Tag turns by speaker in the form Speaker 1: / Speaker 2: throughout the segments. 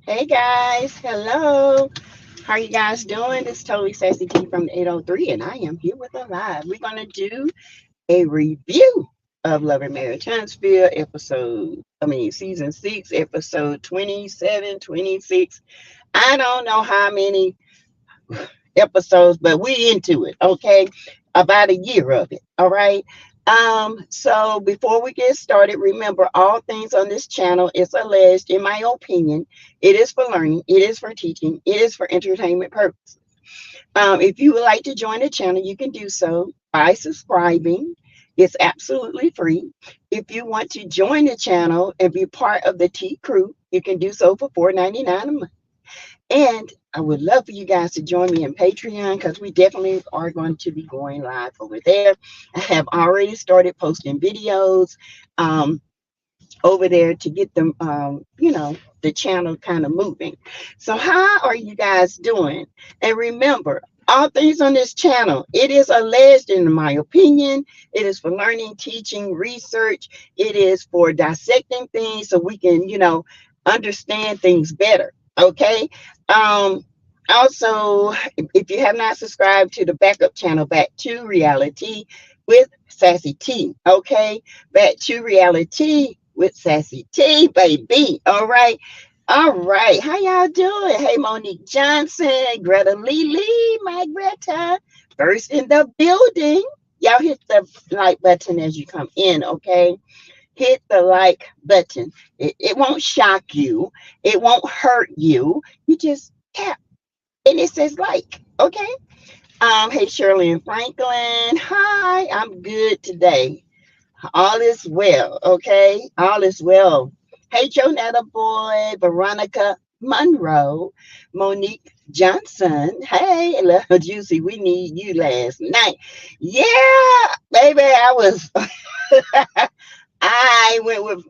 Speaker 1: Hey guys, hello. How are you guys doing? It's totally Sassy T from the 803, and I am here with a live. We're gonna do a review of Love and Marriage Huntsville season 6, episode 27, 26. I don't know how many episodes, but we into it, okay? About a year of it, all right? So before we get started, remember all things on this channel is alleged, in my opinion. It is for learning, it is for teaching, it is for entertainment purposes. If you would like to join the channel, you can do so by subscribing. It's absolutely free. If you want to join the channel and be part of the T crew, you can do so for $4.99 a month. And I would love for you guys to join me in Patreon because we definitely are going to be going live over there. I have already started posting videos over there to get them, the channel kind of moving. So how are you guys doing? And remember, all things on this channel, it is alleged, in my opinion. It is for learning, teaching, research. It is for dissecting things so we can, understand things better. Okay. Um, Also, if you have not subscribed to the backup channel, Back to Reality with Sassy T, okay? Back to Reality with Sassy T, baby. All right. All right. How y'all doing? Hey, Monique Johnson, Greta Lily, my Greta, first in the building. Y'all hit the like button as you come in, okay? Hit the like button. It won't shock you. It won't hurt you. You just tap and it says like, okay? Hey, Shirley and Franklin. Hi, I'm good today. All is well, okay? All is well. Hey, Jonetta Boy, Veronica Monroe, Monique Johnson. Hey, little Juicy, we need you last night. Yeah, baby, I went with,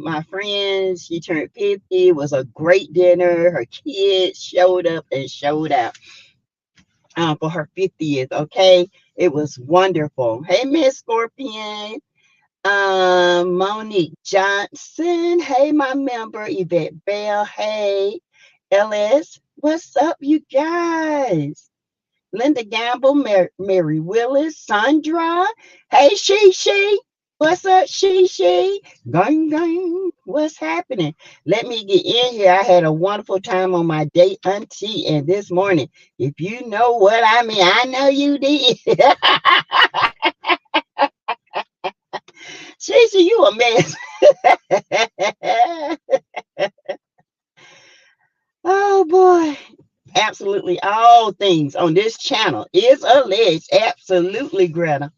Speaker 1: my friends. She turned 50. It was a great dinner. Her kids showed up and showed out for her 50th. Okay. It was wonderful. Hey, Miss Scorpion. Monique Johnson. Hey, my member, Yvette Bell. Hey, LS. What's up, you guys? Linda Gamble, Mary Willis, Sandra. Hey, she. What's up, she? Gang, gang. What's happening? Let me get in here. I had a wonderful time on my date, auntie, and this morning, if you know what I mean, I know you did. She, you a mess. Oh boy. Absolutely all things on this channel is alleged. Absolutely, Greta.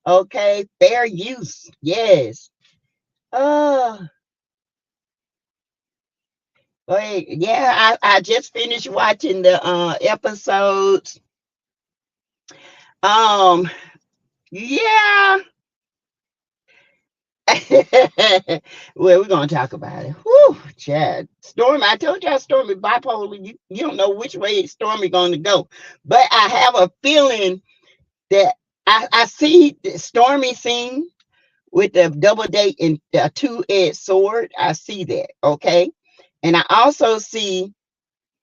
Speaker 1: Okay, fair use. Yes. Oh, wait, yeah, I just finished watching the episodes. Um, yeah. Well, we're gonna talk about it. Whew, Chad. Stormy, I told y'all Stormy bipolar. You don't know which way Stormy gonna go. But I have a feeling that I see the Stormy scene with the double date and the two-edged sword. I see that, okay? And I also see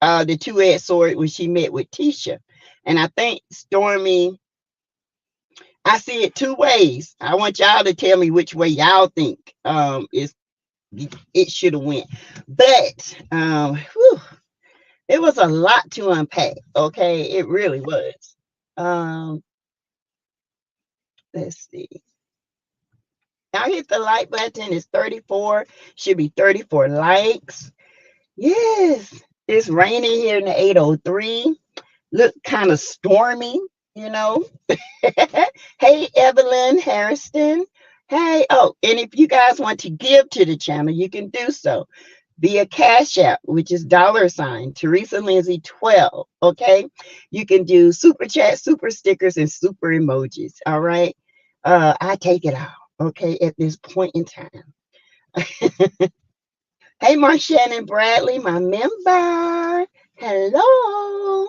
Speaker 1: the two-edged sword when she met with Tisha. And I think Stormy, I see it two ways. I want y'all to tell me which way y'all think is it should have went. But it was a lot to unpack, okay? It really was. Um, let's see. Now hit the like button. It's 34. Should be 34 likes. Yes. It's raining here in the 803. Look kind of stormy, you know. Hey, Evelyn Harrison. Hey, oh, and if you guys want to give to the channel, you can do so via Cash App, which is $ Teresa Lindsay 12. Okay. You can do super chat, super stickers, and super emojis. All right. I take it all. Okay. At this point in time. Hey, Marshannon Bradley, my member. Hello.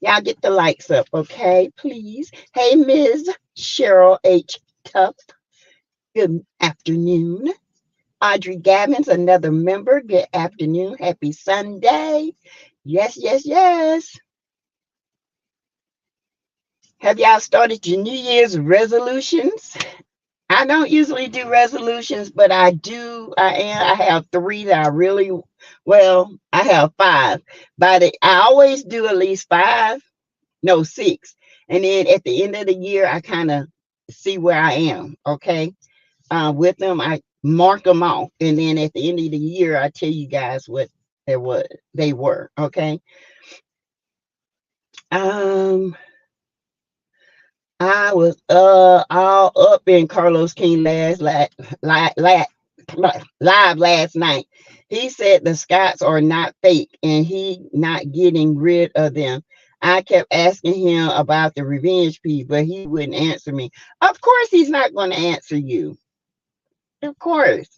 Speaker 1: Y'all get the likes up, okay? Please. Hey, Ms. Cheryl H. Tuff. Good afternoon. Audrey Gavin's another member. Good afternoon. Happy Sunday. Yes, yes, yes. Have y'all started your New Year's resolutions? I don't usually do resolutions, but I do. I have three that I really, well, I have five. I always do at least five, no, six. And then at the end of the year, I kind of see where I am. Okay. With them, I mark them off. And then at the end of the year, I tell you guys what they were. Okay. Um, I was all up in Carlos King live last night. He said the Scots are not fake and he not getting rid of them. I kept asking him about the revenge piece, but he wouldn't answer me. Of course he's not going to answer you. Of course.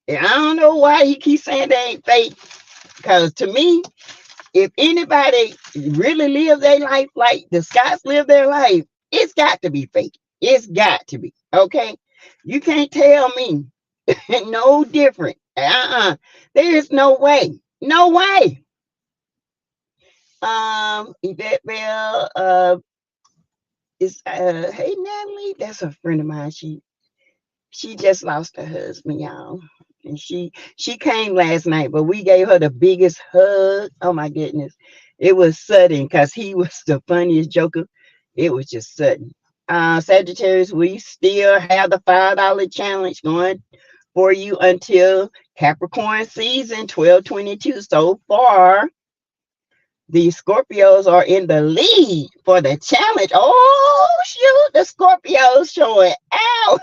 Speaker 1: And I don't know why he keeps saying they ain't fake. Because to me, if anybody really live their life like the Scots live their life, it's got to be fake. It's got to be. Okay. You can't tell me no different. There's no way. No way. Yvette Bell is hey Natalie, that's a friend of mine. She just lost her husband, y'all. And she came last night, but we gave her the biggest hug. Oh my goodness. It was sudden because he was the funniest joker. It was just sudden. Sagittarius, we still have the $5 challenge going for you until Capricorn season 12/22. So far, the Scorpios are in the lead for the challenge. Oh shoot, the Scorpios showing out.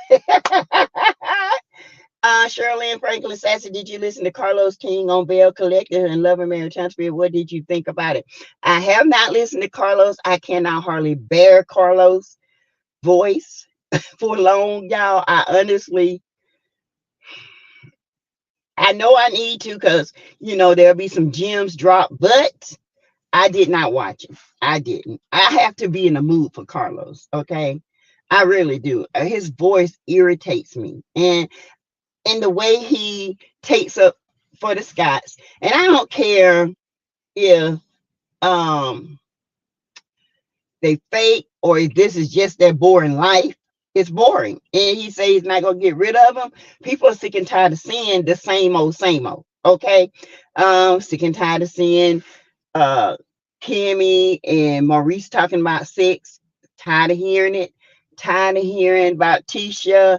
Speaker 1: Shirley and Franklin Sassy, did you listen to Carlos King on Bell Collective and Love and Marriage Transfer? What did you think about it? I have not listened to Carlos. I cannot hardly bear Carlos' voice for long, y'all. I know I need to because, there'll be some gems dropped, but I did not watch it. I didn't. I have to be in the mood for Carlos, okay? I really do. His voice irritates me. And the way he takes up for the Scots. And I don't care if they fake or if this is just their boring life. It's boring. And he says he's not gonna get rid of them. People are sick and tired of seeing the same old, same old. Okay. Sick and tired of seeing Kimmy and Maurice talking about sex. Tired of hearing it. Tired of hearing about Tisha.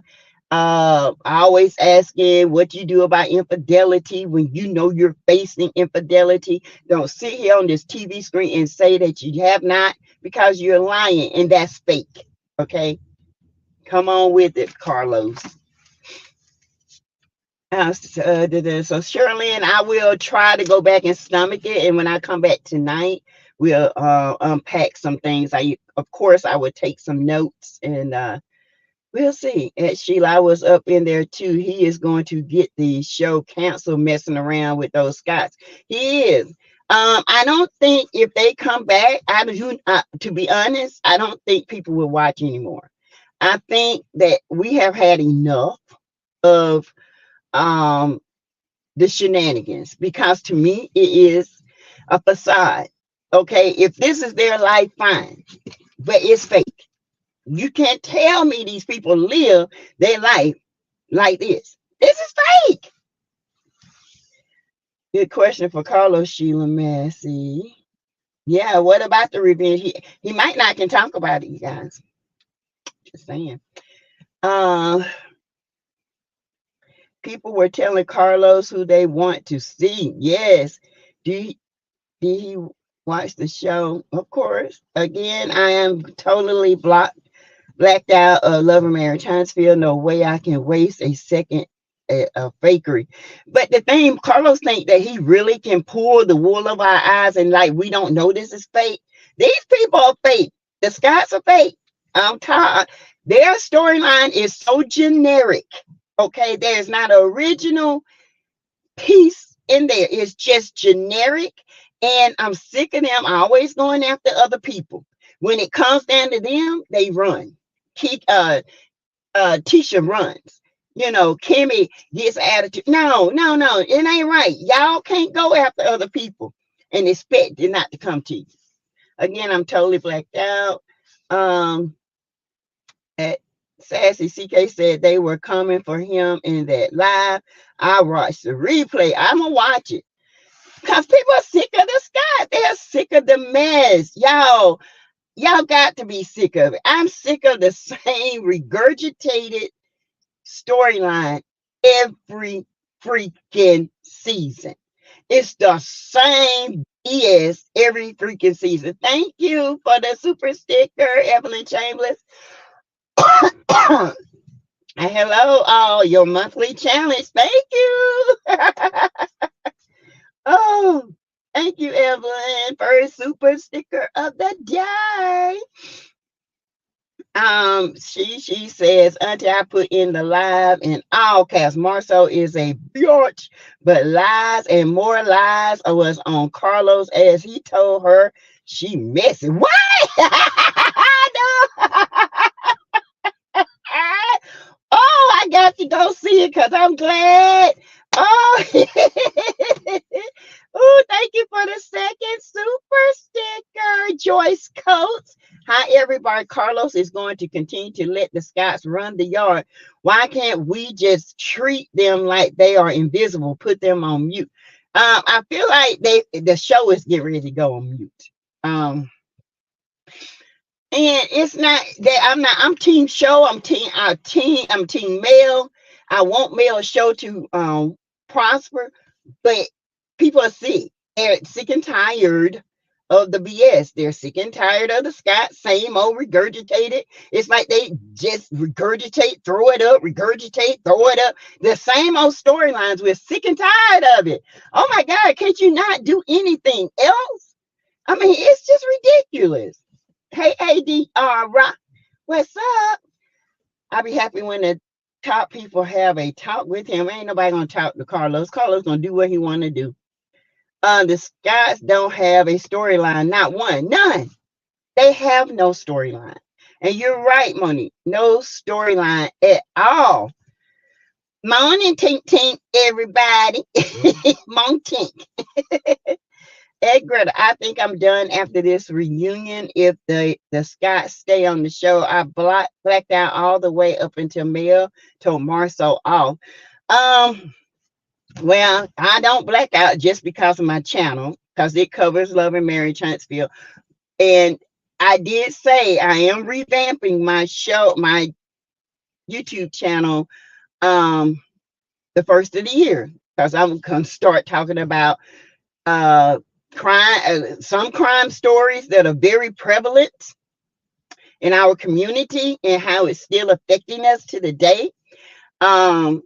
Speaker 1: I always asking what you do about infidelity when you know you're facing infidelity. Don't sit here on this TV screen and say that you have not because you're lying and that's fake. Okay, come on with it, Carlos. So Shirley and I will try to go back and stomach it, and when I come back tonight, we'll unpack some things. Of course, I would take some notes and we'll see. Ed Sheila was up in there too. He is going to get the show canceled messing around with those Scots. He is. I don't think if they come back, to be honest, I don't think people will watch anymore. I think that we have had enough of the shenanigans because to me it is a facade. Okay, if this is their life, fine, but it's fake. You can't tell me these people live their life like this. This is fake. Good question for Carlos, Sheila Massey. Yeah, what about the revenge? He might not can talk about it, you guys. Just saying. People were telling Carlos who they want to see. Yes. Did he watch the show? Of course. Again, I am totally blacked out of Love and Marriage Huntsville. No way I can waste a second of fakery. But the thing, Carlos think that he really can pull the wool over our eyes and like we don't know this is fake. These people are fake. The Scots are fake. I'm tired. Their storyline is so generic. Okay, there's not an original piece in there. It's just generic. And I'm sick of them always going after other people. When it comes down to them, they run. Tisha runs. Kimmy gets attitude. No, no, no, it ain't right. Y'all can't go after other people and expect it not to come to you. Again, I'm totally blacked out. At Sassy CK said they were coming for him in that live. I watched the replay. I'm gonna watch it because people are sick of the Scott. They're sick of the mess. Y'all got to be sick of it. I'm sick of the same regurgitated storyline every freaking season. It's the same BS every freaking season. Thank you for the super sticker, Evelyn Chambers. Hello, all your monthly challenge. Thank you. Oh, thank you, Evelyn, for a super sticker of the day. She says, Auntie, I put in the live in all caps. Marceau is a bitch, but lies and more lies was on Carlos as he told her she messy. What? No. Oh, I got to go see it because I'm glad. Oh, oh, thank you for the second super sticker, Joyce Coates. Hi, everybody. Carlos is going to continue to let the Scots run the yard. Why can't we just treat them like they are invisible, put them on mute? I feel like the show is getting ready to go on mute. And it's not that I'm team show, I'm team male. I want male show to prosper, but people are sick. They're sick and tired of the BS. They're sick and tired of the Scott, same old regurgitated. It's like they just regurgitate, throw it up, regurgitate, throw it up. The same old storylines. We're sick and tired of it. Oh my God, can't you not do anything else? I mean, it's just ridiculous. Hey, ADR, what's up? I'll be happy when the top people have a talk with him. Ain't nobody gonna talk to Carlos. Carlos gonna do what he want to do. The Scots don't have a storyline, not one, none. They have no storyline. And you're right, Monique, no storyline at all. Morning, tink, tink, everybody. Morning, tink. Ed Greta, I think I'm done after this reunion. If the Scots stay on the show, I blacked out all the way up until Mel told Marceau off. Well, I don't black out just because of my channel, because it covers Love and Marriage Huntsville. And I did say I am revamping my show, my YouTube channel, the first of the year, because I'm gonna start talking about crime, some crime stories that are very prevalent in our community and how it's still affecting us to the day. I'm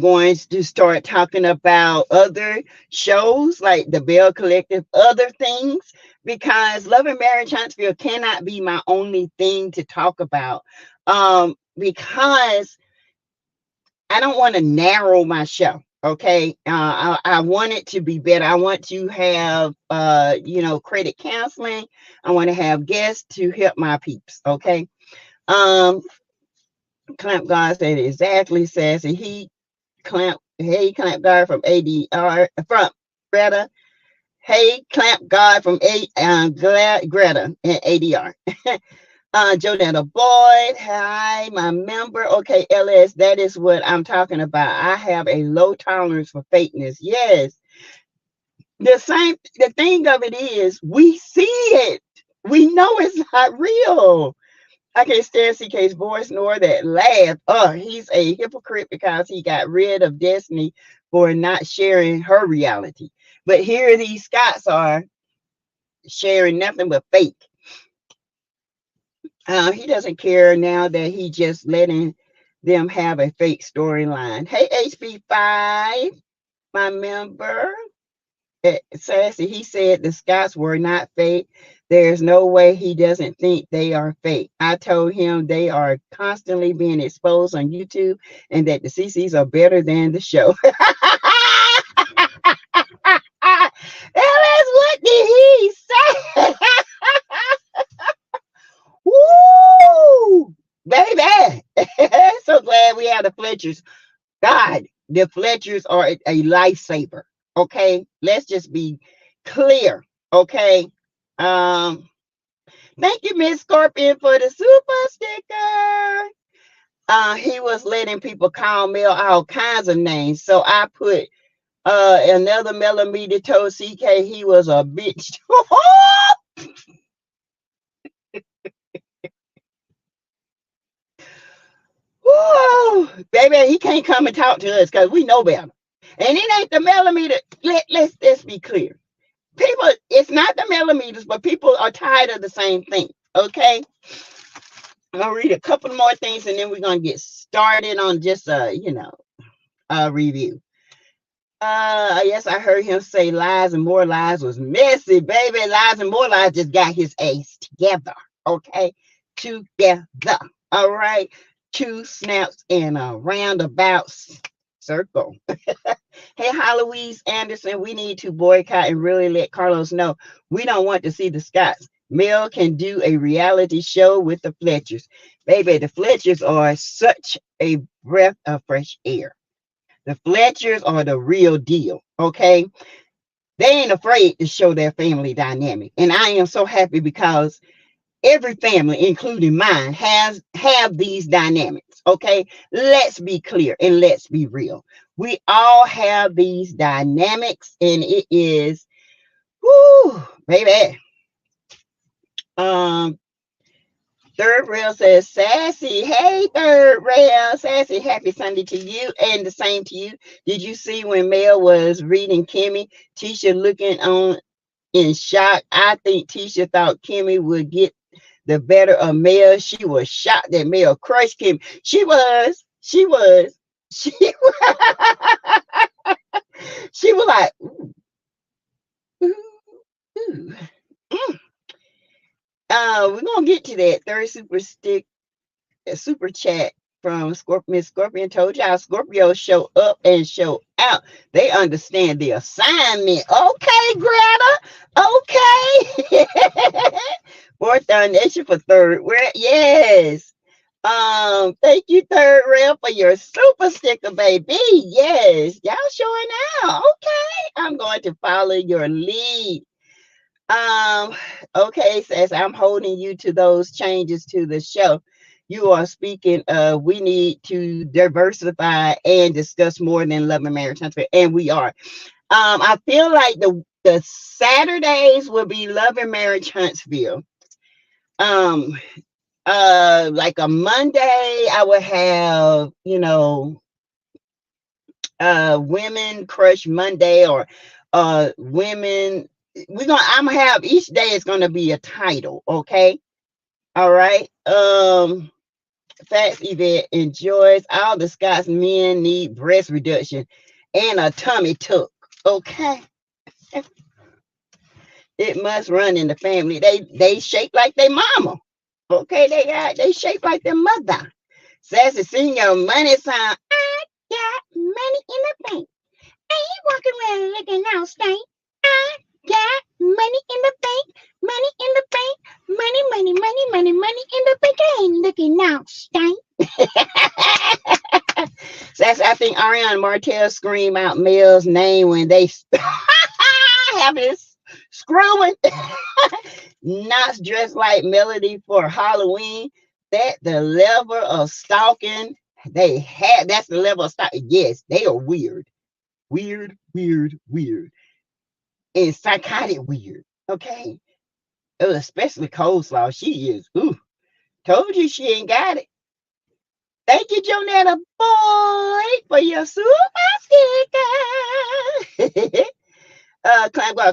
Speaker 1: going to start talking about other shows like the Bell Collective, other things, because Love and Marriage Huntsville cannot be my only thing to talk about, because I don't want to narrow my show. Okay. I want it to be better. I want to have, credit counseling. I want to have guests to help my peeps. Okay. Clamp God said exactly, Sassy. Clamp God from ADR, from Greta. Hey, Clamp God from Greta and ADR. Jonetta Boyd, hi, my member. Okay, LS, that is what I'm talking about. I have a low tolerance for fakeness. Yes. The thing of it is, we see it. We know it's not real. I can't stand CK's voice nor that laugh. Oh, he's a hypocrite because he got rid of Destiny for not sharing her reality. But here these Scots are sharing nothing but fake. He doesn't care now that he just letting them have a fake storyline. Hey, HB5, my member. Sassy, he said the Scots were not fake. There's no way he doesn't think they are fake. I told him they are constantly being exposed on YouTube and that the CCs are better than the show. Ellis, what did he say? Woo! Baby! So glad we have the Fletchers God, the Fletchers are a lifesaver. Okay, let's just be clear. Okay, um, thank you, Miss Scorpion, for the super sticker. He was letting people call Mel all kinds of names, so I put another millimeter told CK he was a bitch. Woo! Baby, he can't come and talk to us because we know better. And it ain't the millimeter. Let's be clear. People, it's not the millimeters, but people are tired of the same thing. Okay. I'm gonna read a couple more things and then we're gonna get started on just a review. Yes, I heard him say lies and more lies was messy, baby. Lies and more lies just got his ace together. Okay, together. All right, two snaps in a roundabout circle. Hey, Heloise Anderson, we need to boycott and really let Carlos know we don't want to see the Scotts. Mel can do a reality show with the Fletchers. Baby, the Fletchers are such a breath of fresh air. The Fletchers are the real deal, okay? They ain't afraid to show their family dynamic. And I am so happy because every family, including mine, have these dynamics, okay? Let's be clear and let's be real. We all have these dynamics, and it is, whoo, baby. Third rail says, Sassy, hey, third rail, Sassy, happy Sunday to you, and the same to you. Did you see when Mel was reading Kimmy, Tisha looking on in shock? I think Tisha thought Kimmy would get the better of Mel. She was shocked that Mel crushed Kimmy. She was, she was, she was, she was like, ooh, ooh, ooh. Mm. We're gonna get to that third super chat from Scorpion. Miss Scorpion told y'all Scorpios show up and show out. They understand the assignment. Okay, Greta. Okay. Fourth donation for third. Where yes. Thank you, third rail, for your super sticker, baby. Yes, y'all showing out. Okay, I'm going to follow your lead. Um, okay, says I'm holding you to those changes to the show. You are speaking of we need to diversify and discuss more than love and marriage transfer, and we are. I feel like the Saturdays will be love and marriage Huntsville. Um, like a Monday, I would have women crush Monday or women. I'm gonna have each day is gonna be a title, okay? All right. Facts Event enjoys all the Scots men need breast reduction and a tummy tuck. Okay. It must run in the family. They shape like their mama. Okay, they shape like their mother. Sassy Senior money sign. I got money in the bank. I ain't walking around looking out stank. I got money in the bank. Money in the bank. Money, money, money, money, money in the bank. I ain't looking out stank. Sassy, I think Ariana Martell scream out Mel's name when they have this screwing. Not dressed like Melody for Halloween. That the level of stalking they had. That's the level of stalking. Yes, they are weird. Weird, weird, weird. And psychotic weird. Okay. Especially Coleslaw. She is. Ooh. Told you she ain't got it. Thank you, Jonetta boy, for your super sticker.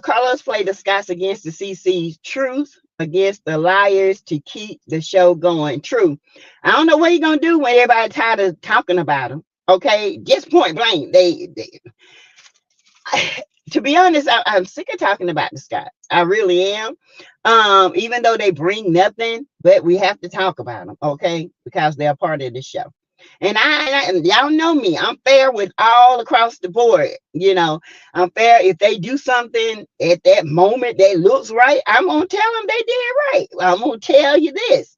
Speaker 1: Carlos played the Scots against the CC's Truth against the Liars to keep the show going. True. I don't know what you're gonna do when everybody tired of talking about them. Okay, just point blank. To be honest, I'm sick of talking about the Scots. I really am. Even though they bring nothing, but we have to talk about them, okay? Because they're part of the show. And y'all know me. I'm fair with all across the board. I'm fair if they do something at that moment that looks right. I'm gonna tell them they did right. I'm gonna tell you this.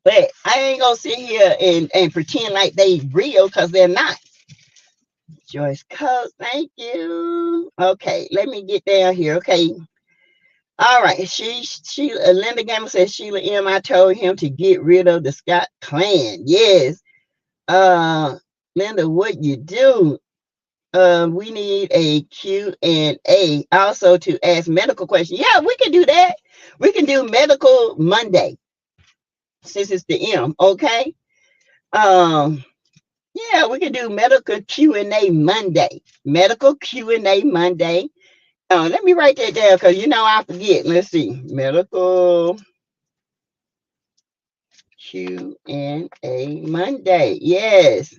Speaker 1: But I ain't gonna sit here and pretend like they real, because they're not. Joyce Coates, thank you. Okay, let me get down here. Okay. All right. Linda Gamble says, Sheila M. I told him to get rid of the Scott clan. Yes. Linda, what you do? We need a Q&A also to ask medical questions. Yeah, we can do that. We can do medical Monday since it's the M. Okay. Yeah, we can do medical Q&A Monday. Medical Q&A Monday. Let me write that down, because I forget. Let's see. Medical Q&A Monday. Yes.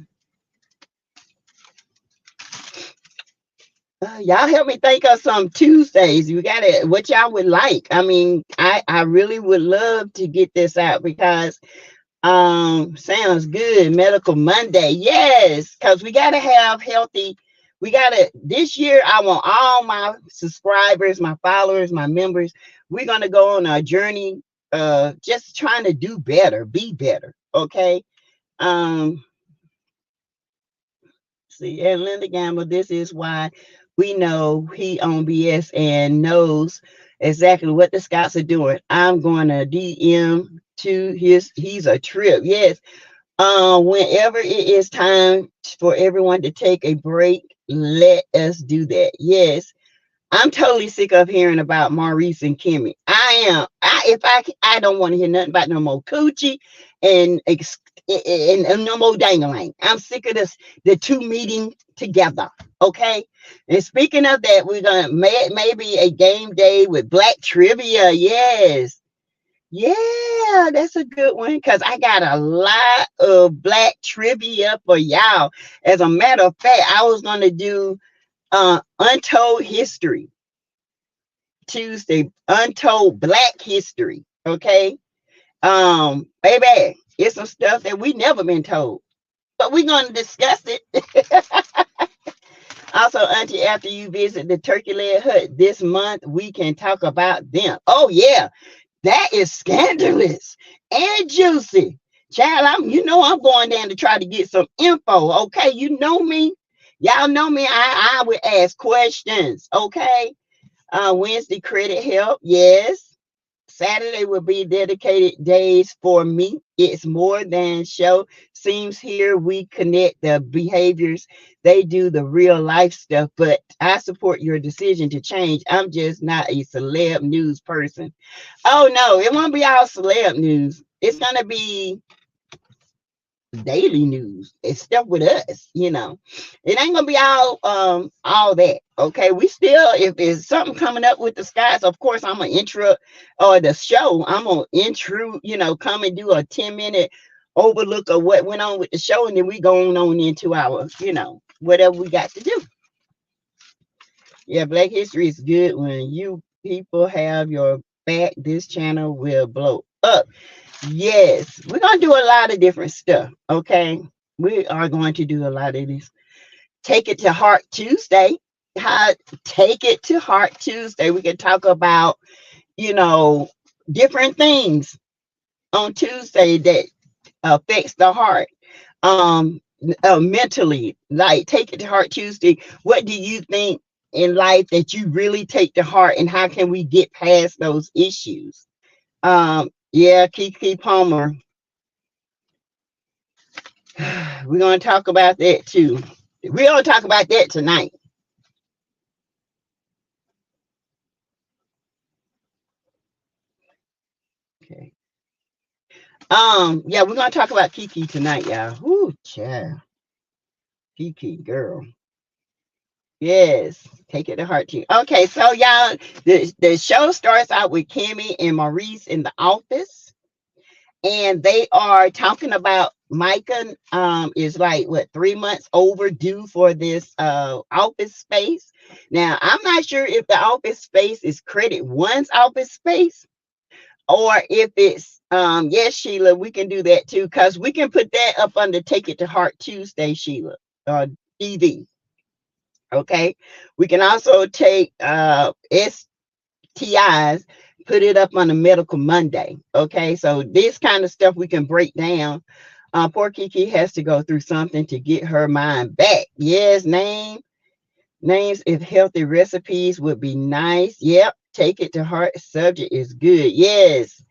Speaker 1: Y'all help me think of some Tuesdays. You got it. What y'all would like. I mean, I really would love to get this out, because sounds good. Medical Monday. Yes, because we got to have healthy. This year, I want all my subscribers, my followers, my members, we're going to go on a journey, just trying to do better, be better. Okay. See, and Linda Gamble, this is why we know he on BS and knows exactly what the Scouts are doing. I'm going to DM to he's a trip. Yes. Whenever it is time for everyone to take a break, let us do that. Yes. I'm totally sick of hearing about Maurice and Kimmy. I am. I don't want to hear nothing about no more coochie and no more dangling. I'm sick of the two meeting together. Okay. And speaking of that, we're gonna maybe a game day with black trivia. Yes. Yeah, that's a good one, because I got a lot of black trivia for y'all. As a matter of fact, I was gonna do Untold History Tuesday, Untold Black History. Okay. Baby, it's some stuff that we never been told, but we're gonna discuss it. Also, Auntie, after you visit the Turkey Leg Hut this month, we can talk about them. Oh yeah, that is scandalous and juicy. Child, I'm going down to try to get some info. Okay, you know me. Y'all know me. I would ask questions. Okay. Wednesday credit help. Yes. Saturday will be dedicated days for me. It's more than show. Seems here we connect the behaviors. They do the real life stuff, but I support your decision to change. I'm just not a celeb news person. Oh no, it won't be all celeb news. It's gonna be daily news. It's stuff with us. It ain't gonna be all that. Okay, we still, if there's something coming up with the skies, of course I'm gonna intro, or the show, I'm gonna intro, come and do a 10-minute overlook of what went on with the show, and then we go on into our, whatever we got to do. Yeah, Black History is good. When you people have your back, this channel will blow up. Yes, we're going to do a lot of different stuff. Okay, we are going to do a lot of this. Take it to Heart Tuesday. Take it to Heart Tuesday. We can talk about, different things on Tuesday that affects the heart. Mentally, like Take It to Heart Tuesday. What do you think in life that you really take to heart, and how can we get past those issues? Yeah, Kiki Palmer. We're going to talk about that too. We're going to talk about that tonight. Okay. Yeah, we're going to talk about Kiki tonight, y'all. Ooh, child. Kiki, girl. Yes, take it to heart too. Okay, so y'all, the show starts out with Kimmy and Maurice in the office, and they are talking about Micah is like 3 months overdue for this office space. Now, I'm not sure if the office space is Credit One's office space, or if it's yes, Sheila, we can do that too, because we can put that up under Take It to Heart Tuesday, Sheila, TV. Okay, we can also take STIs put it up on a medical Monday. Okay, so this kind of stuff we can break down. Poor Kiki has to go through something to get her mind back. Yes, names if healthy recipes would be nice. Yep, take it to heart. Subject is good. Yes.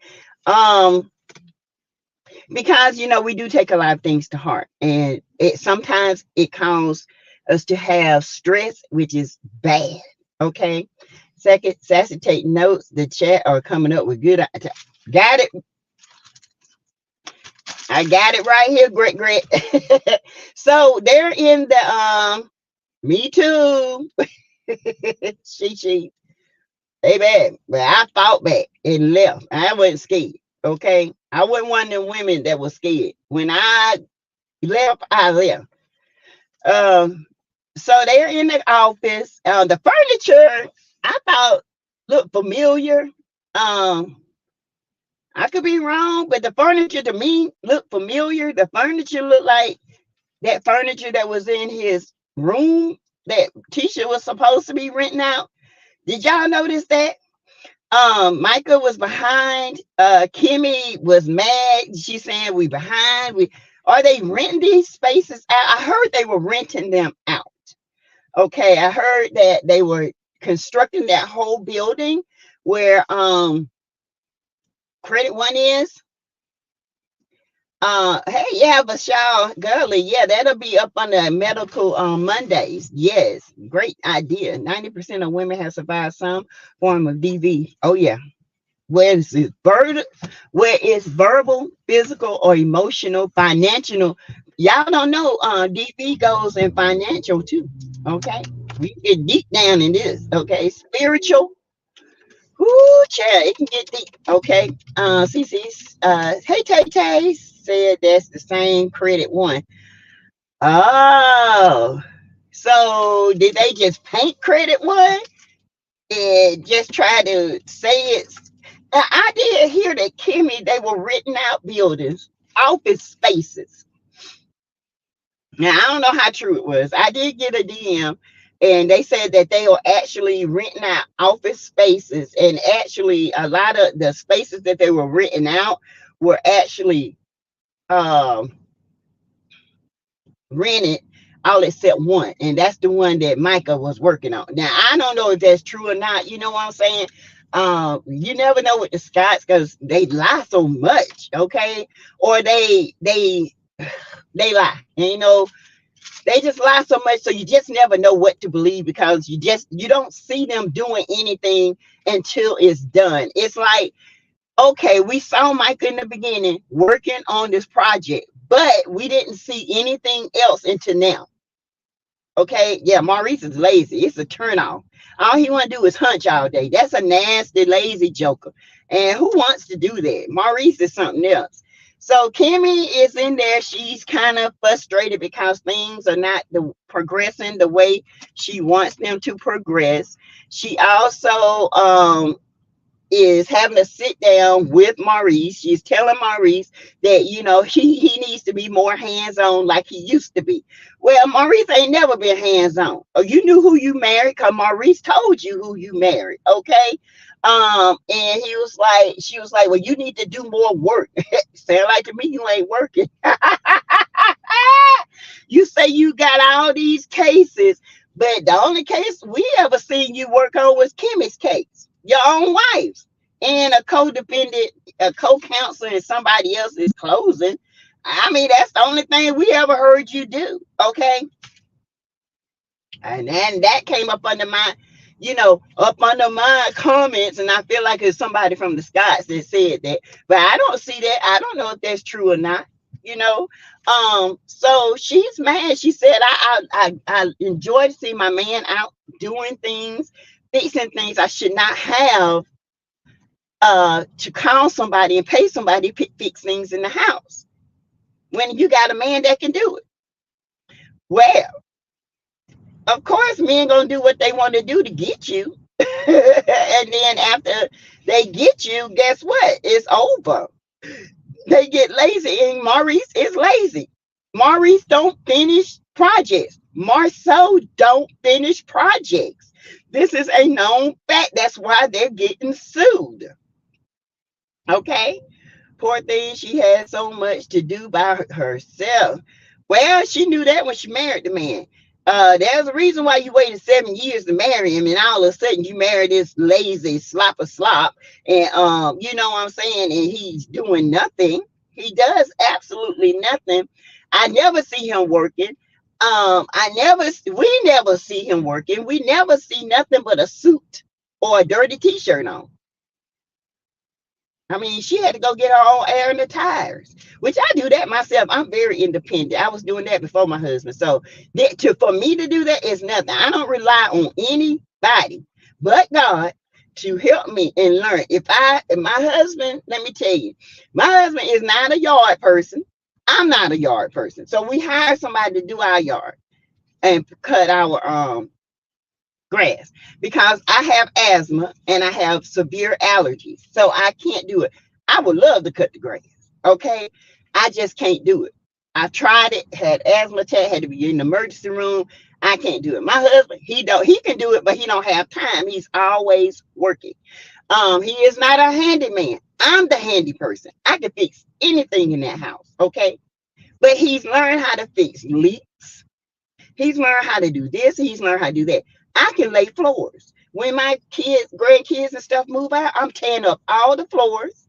Speaker 1: Because we do take a lot of things to heart, and sometimes it causes us to have stress, which is bad. Okay. Second, Sassy, take notes. The chat are coming up with good. Got it. I got it right here, Gret. So they're in the me too. she baby, but I fought back and left. I wasn't scared. Okay, I wasn't one of them women that was scared. When I left, I left. So they're in the office. The furniture I thought looked familiar. I could be wrong, but the furniture to me looked familiar. The furniture looked like that furniture that was in his room that Tisha was supposed to be renting out. Did y'all notice that? Micah was behind. Kimmy was mad. She's saying we behind. Are they renting these spaces out? I heard they were renting them out. Okay, I heard that they were constructing that whole building where Credit One is. Hey, yeah, Vashal Gurley. Yeah, that'll be up on the medical on Mondays. Yes, great idea. 90% of women have survived some form of DV. Oh yeah. Where is verbal, physical, or emotional, financial? Y'all don't know DV goes in financial too. Okay. We get deep down in this. Okay. Spiritual. Ooh, child, it can get deep. Okay. CC's hey Tay said that's the same Credit One. Oh, so did they just paint Credit One and just try to say it's I did hear that Kimmy, they were renting out buildings, office spaces. Now I don't know how true it was. I did get a DM and they said that they were actually renting out office spaces, and actually a lot of the spaces that they were renting out were actually rented all except one, and that's the one that Micah was working on. Now I don't know if that's true or not. You know what I'm saying? You never know with the Scots because they lie so much, okay? Or they lie, and they just lie so much, so you just never know what to believe because you don't see them doing anything until it's done. It's like, okay, we saw Mike in the beginning working on this project, but we didn't see anything else until now. Okay, yeah, Maurice is lazy. It's a turnoff. All he want to do is hunch all day. That's a nasty, lazy joker. And who wants to do that? Maurice is something else. So Kimmy is in there. She's kind of frustrated because things are not progressing the way she wants them to progress. She also is having to sit down with Maurice. She's telling Maurice that he needs to be more hands-on like he used to be. Well, Maurice ain't never been hands-on. Oh, you knew who you married because Maurice told you who you married, okay? And she was like, well, you need to do more work. Sound like to me you ain't working. You say you got all these cases, but the only case we ever seen you work on was Kimmy's case, your own wife's, and a co-defendant, a co-counsel in somebody else's closing. I mean, that's the only thing we ever heard you do, okay? And then that came up under my comments, and I feel like it's somebody from the Scots that said that, but I don't see that. I don't know if that's true or not. So she's mad. She said, I enjoy to see my man out doing things, fixing things. I should not have to call somebody and pay somebody to fix things in the house when you got a man that can do it. Well, of course, men gonna do what they want to do to get you. And then after they get you, guess what? It's over. They get lazy, and Maurice is lazy. Maurice don't finish projects. Marceau don't finish projects. This is a known fact. That's why they're getting sued. Okay. Poor thing, she had so much to do by herself. Well, she knew that when she married the man. There's a reason why you waited 7 years to marry him, and all of a sudden you marry this lazy slop of slop, and you know what I'm saying, and he's doing nothing. He does absolutely nothing. I never see him working. We never see him working. We never see nothing but a suit or a dirty t-shirt on. I mean, she had to go get her own air in the tires, which I do that myself. I'm very independent. I was doing that before my husband. So for me to do that is nothing. I don't rely on anybody but God to help me and learn. If my husband, let me tell you, my husband is not a yard person. I'm not a yard person. So we hired somebody to do our yard and cut our grass because I have asthma and I have severe allergies. So I can't do it. I would love to cut the grass. Okay. I just can't do it. I tried it, had asthma attack, had to be in the emergency room. I can't do it. My husband, he can do it, but he don't have time. He's always working. He is not a handyman. I'm the handy person. I can fix anything in that house. Okay. But he's learned how to fix leaks. He's learned how to do this. He's learned how to do that. I can lay floors. When my kids, grandkids and stuff move out, I'm tearing up all the floors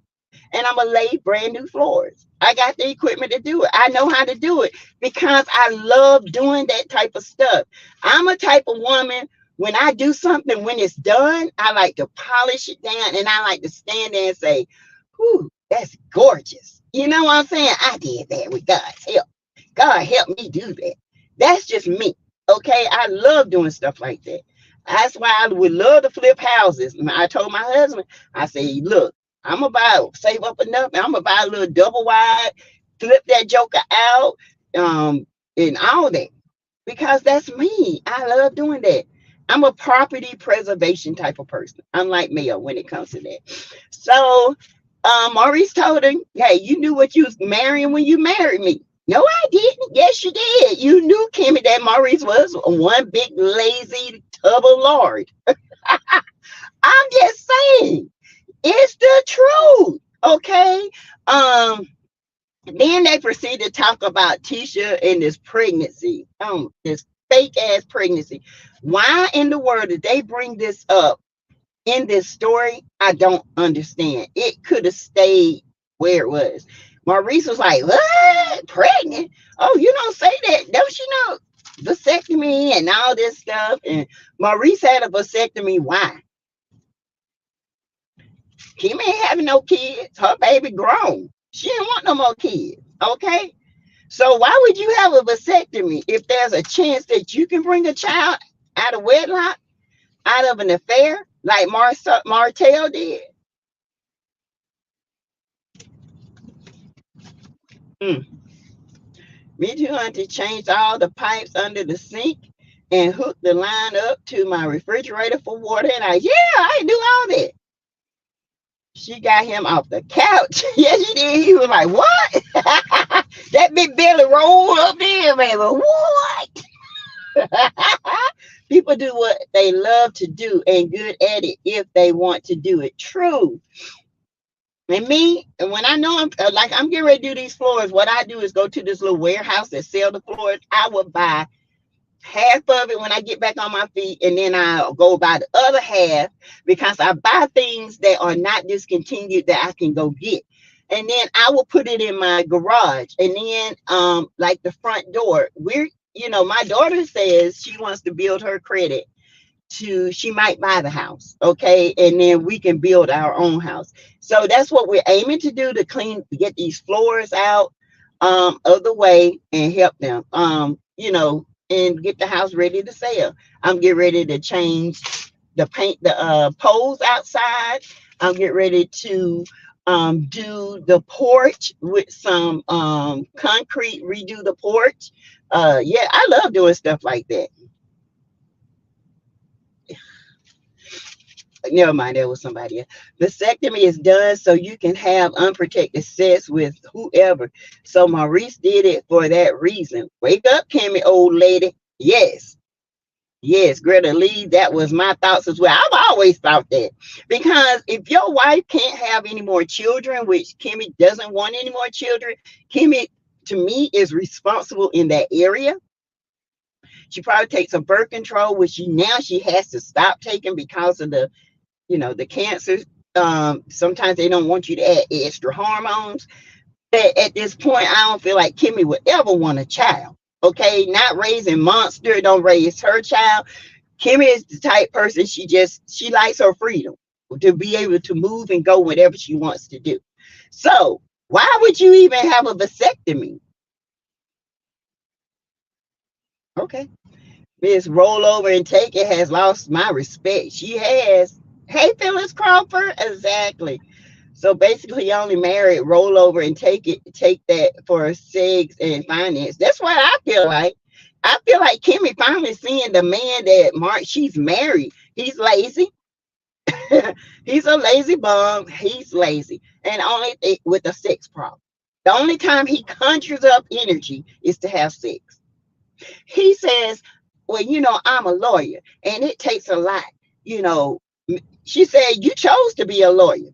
Speaker 1: and I'm going to lay brand new floors. I got the equipment to do it. I know how to do it because I love doing that type of stuff. I'm a type of woman, when I do something, when it's done, I like to polish it down and I like to stand there and say, whew, that's gorgeous. You know what I'm saying? I did that with God's help. God helped me do that. That's just me. Okay. I love doing stuff like that. That's why I would love to flip houses. And I told my husband, I say, look, I'm about to save up enough and I'm gonna buy a little double wide, flip that joker out, and all that. Because that's me. I love doing that. I'm a property preservation type of person. I'm like Mel when it comes to that. So Maurice told her, hey, you knew what you was marrying when you married me. No, I didn't. Yes, you did. You knew, Kimmy, that Maurice was one big lazy tub of lard. I'm just saying, it's the truth. Okay. Then they proceed to talk about Tisha and this pregnancy. This fake ass pregnancy. Why in the world did they bring this up in this story? I don't understand. It could have stayed where it was. Maurice was like, what? Pregnant? Oh, you don't say that. Don't you know? Vasectomy and all this stuff. And Maurice had a vasectomy. Why? Kim ain't having no kids. Her baby grown. She didn't want no more kids. Okay. So why would you have a vasectomy if there's a chance that you can bring a child out of wedlock, out of an affair, like Martell did? Mm. Me too, auntie, changed all the pipes under the sink and hooked the line up to my refrigerator for water. And I do all that. She got him off the couch. Yes, she did. He was like, what? That big belly rolled up there, baby. What? People do what they love to do and good at it if they want to do it. True. And me, and when I know I'm getting ready to do these floors, what I do is go to this little warehouse that sell the floors. I will buy half of it when I get back on my feet, and then I'll go buy the other half because I buy things that are not discontinued that I can go get. And then I will put it in my garage. And then like the front door, my daughter says she wants to build her credit she might buy the house, okay, and then we can build our own house. So that's what we're aiming to do, to get these floors out of the way and help them and get the house ready to sell. I'm getting ready to change the paint, the poles outside. I'm getting ready to do the porch with some concrete, redo the porch. I love doing stuff like that. Never mind, that was somebody else. Vasectomy is done so you can have unprotected sex with whoever. So Maurice did it for that reason. Wake up, Kimmy, old lady. Yes. Yes, Greta Lee, that was my thoughts as well. I've always thought that. Because if your wife can't have any more children, which Kimmy doesn't want any more children, Kimmy, to me, is responsible in that area. She probably takes some birth control, which she has to stop taking because of the cancer. Sometimes they don't want you to add extra hormones. But at this point, I don't feel like Kimmy would ever want a child. Okay, not raising monster, don't raise her child. Kimmy is the type person, she likes her freedom to be able to move and go whatever she wants to do. So why would you even have a vasectomy? Okay. Miss Roll Over and Take It has lost my respect. She has. Hey, Phyllis Crawford. Exactly. So basically, you only married, roll over and take that for sex and finance. That's what I feel like. I feel like Kimmy finally seeing the man that she's married. He's lazy. He's a lazy bum. He's lazy. And only with a sex problem. The only time he conjures up energy is to have sex. He says, well, I'm a lawyer and it takes a lot. You know, she said, you chose to be a lawyer.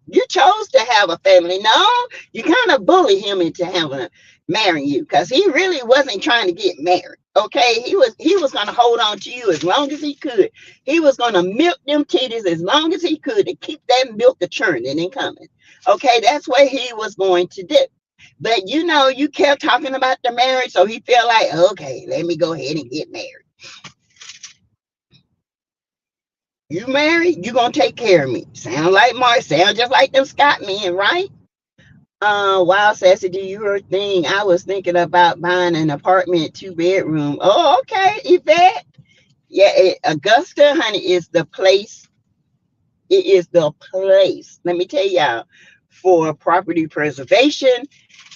Speaker 1: You chose to have a family. No, you kind of bully him into marrying you because he really wasn't trying to get married. Okay, he was going to hold on to you as long as he could. He was going to milk them titties as long as he could to keep that milk a churning and coming. Okay, that's what he was going to do. But you kept talking about the marriage, so he felt like, okay, let me go ahead and get married. You married, you gonna take care of me. Sound like Mark, sound just like them Scott men, right? Wow, Sassy, do your thing. I was thinking about buying an apartment, 2 bedroom. Oh, okay, Yvette. Yeah, Augusta, honey, is the place. It is the place. Let me tell y'all, for property preservation.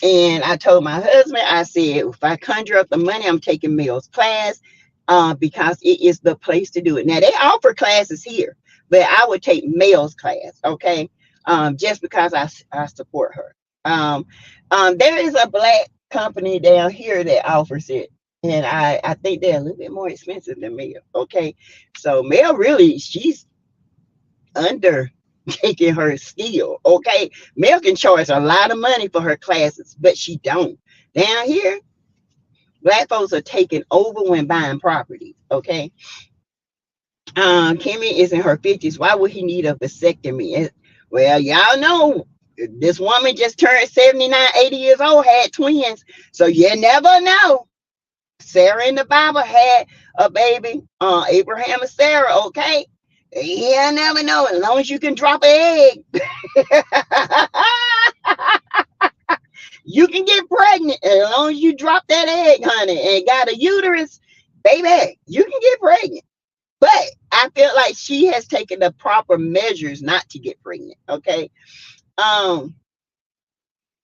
Speaker 1: And I told my husband, I said, if I conjure up the money, I'm taking Mel's class because it is the place to do it. Now, they offer classes here, but I would take Mel's class, okay? Just because I support her. There is a black company down here that offers it. And I think they're a little bit more expensive than Mel, okay? So Mel really, she's under taking her skill. Okay, Mel can charge a lot of money for her classes, but she don't. Down here, black folks are taking over when buying property. Okay, Kimmy is in her 50s. Why would he need a vasectomy? Well, y'all know this woman just turned 79, 80 years old, had twins, so you never know. Sarah in the Bible had a baby, Abraham and Sarah. Okay, you never know. As long as you can drop an egg, you can get pregnant. As long as you drop that egg, honey, and got a uterus, baby, you can get pregnant. But I feel like she has taken the proper measures not to get pregnant. Okay. Um,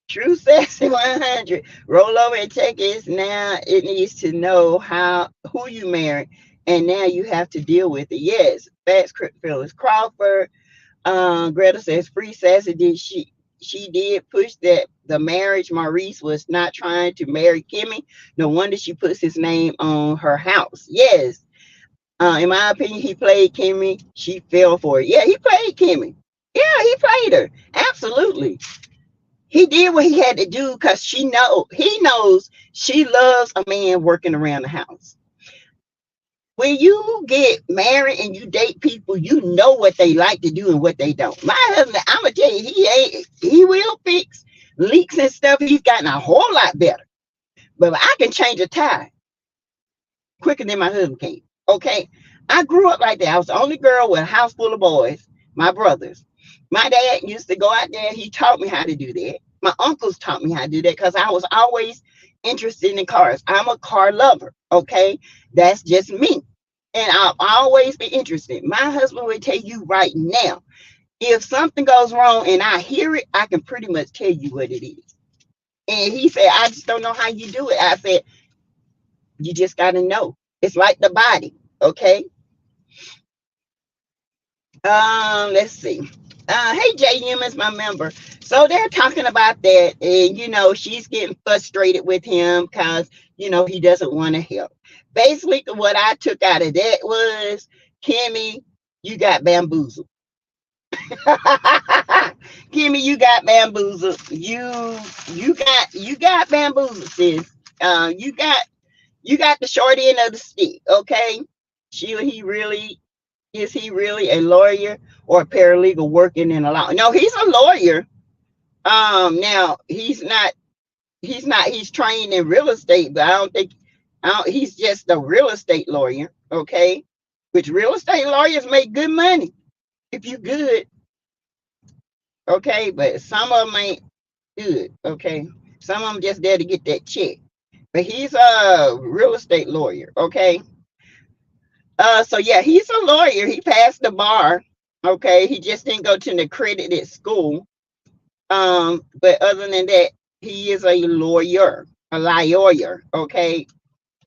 Speaker 1: True Sexy 100. Roll over and check it. Now it needs to know who you married, and now you have to deal with it. Yes, that's Phyllis Crawford. Greta says free Sassy did she did push that the marriage. Maurice was not trying to marry Kimmy. No wonder she puts his name on her house. Yes. In my opinion, he played Kimmy. She fell for it. Yeah, he played Kimmy. Yeah, he played her. Absolutely. He did what he had to do because he knows she loves a man working around the house. When you get married and you date people, you know what they like to do and what they don't. My husband, I'm gonna tell you, he will fix leaks and stuff. He's gotten a whole lot better. But I can change a tire quicker than my husband can. Okay. I grew up like that. I was the only girl with a house full of boys, my brothers. My dad used to go out there. He taught me how to do that. My uncles taught me how to do that because I was always interested in cars. I'm a car lover. Okay. That's just me. And I'll always be interested. My husband will tell you right now, if something goes wrong and I hear it, I can pretty much tell you what it is. And he said, I just don't know how you do it. I said, you just got to know. It's like the body. Okay. Let's see. Hey, JM is my member. So they're talking about that. And, she's getting frustrated with him because, he doesn't want to help. basically what I took out of that was, Kimmy, you got bamboozled. Kimmy, you got bamboozled. You got bamboozled, sis. You got the short end of the stick, okay? He really a lawyer or a paralegal working in a law? No, he's a lawyer. Now he's trained in real estate, but he's just a real estate lawyer, okay? Which real estate lawyers make good money if you good, okay? But some of them ain't good, okay? Some of them just there to get that check. But he's a real estate lawyer, okay? So yeah, he's a lawyer. He passed the bar, okay? He just didn't go to an accredited school. But other than that, he is a lawyer, okay?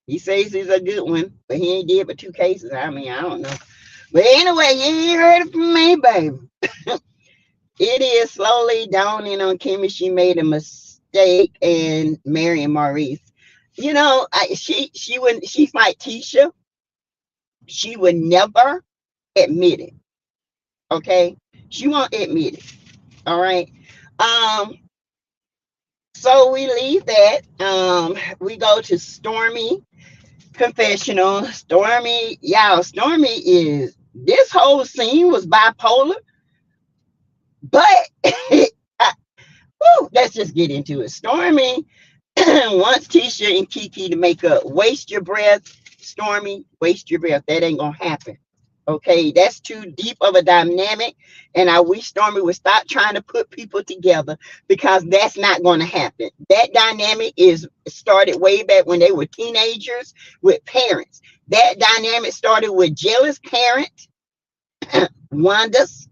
Speaker 1: He says he's a good one, but he ain't did but 2 cases. I mean, I don't know. But anyway, you ain't heard it from me, baby. It is slowly dawning on Kimmy she made a mistake and marrying Maurice. You know, she's like Tisha. She would never admit it. Okay? She won't admit it. All right. So we leave that. We go to Stormy confessional. Stormy, y'all, Stormy is, this whole scene was bipolar, but let's just get into it. Stormy wants Tisha and Kiki to make up. Waste your breath, Stormy, waste your breath. That ain't gonna happen. Okay, that's too deep of a dynamic, and I wish Stormy would stop trying to put people together, because that's not going to happen. That dynamic is started way back when they were teenagers with parents. That dynamic started with jealous parents, Wanda's,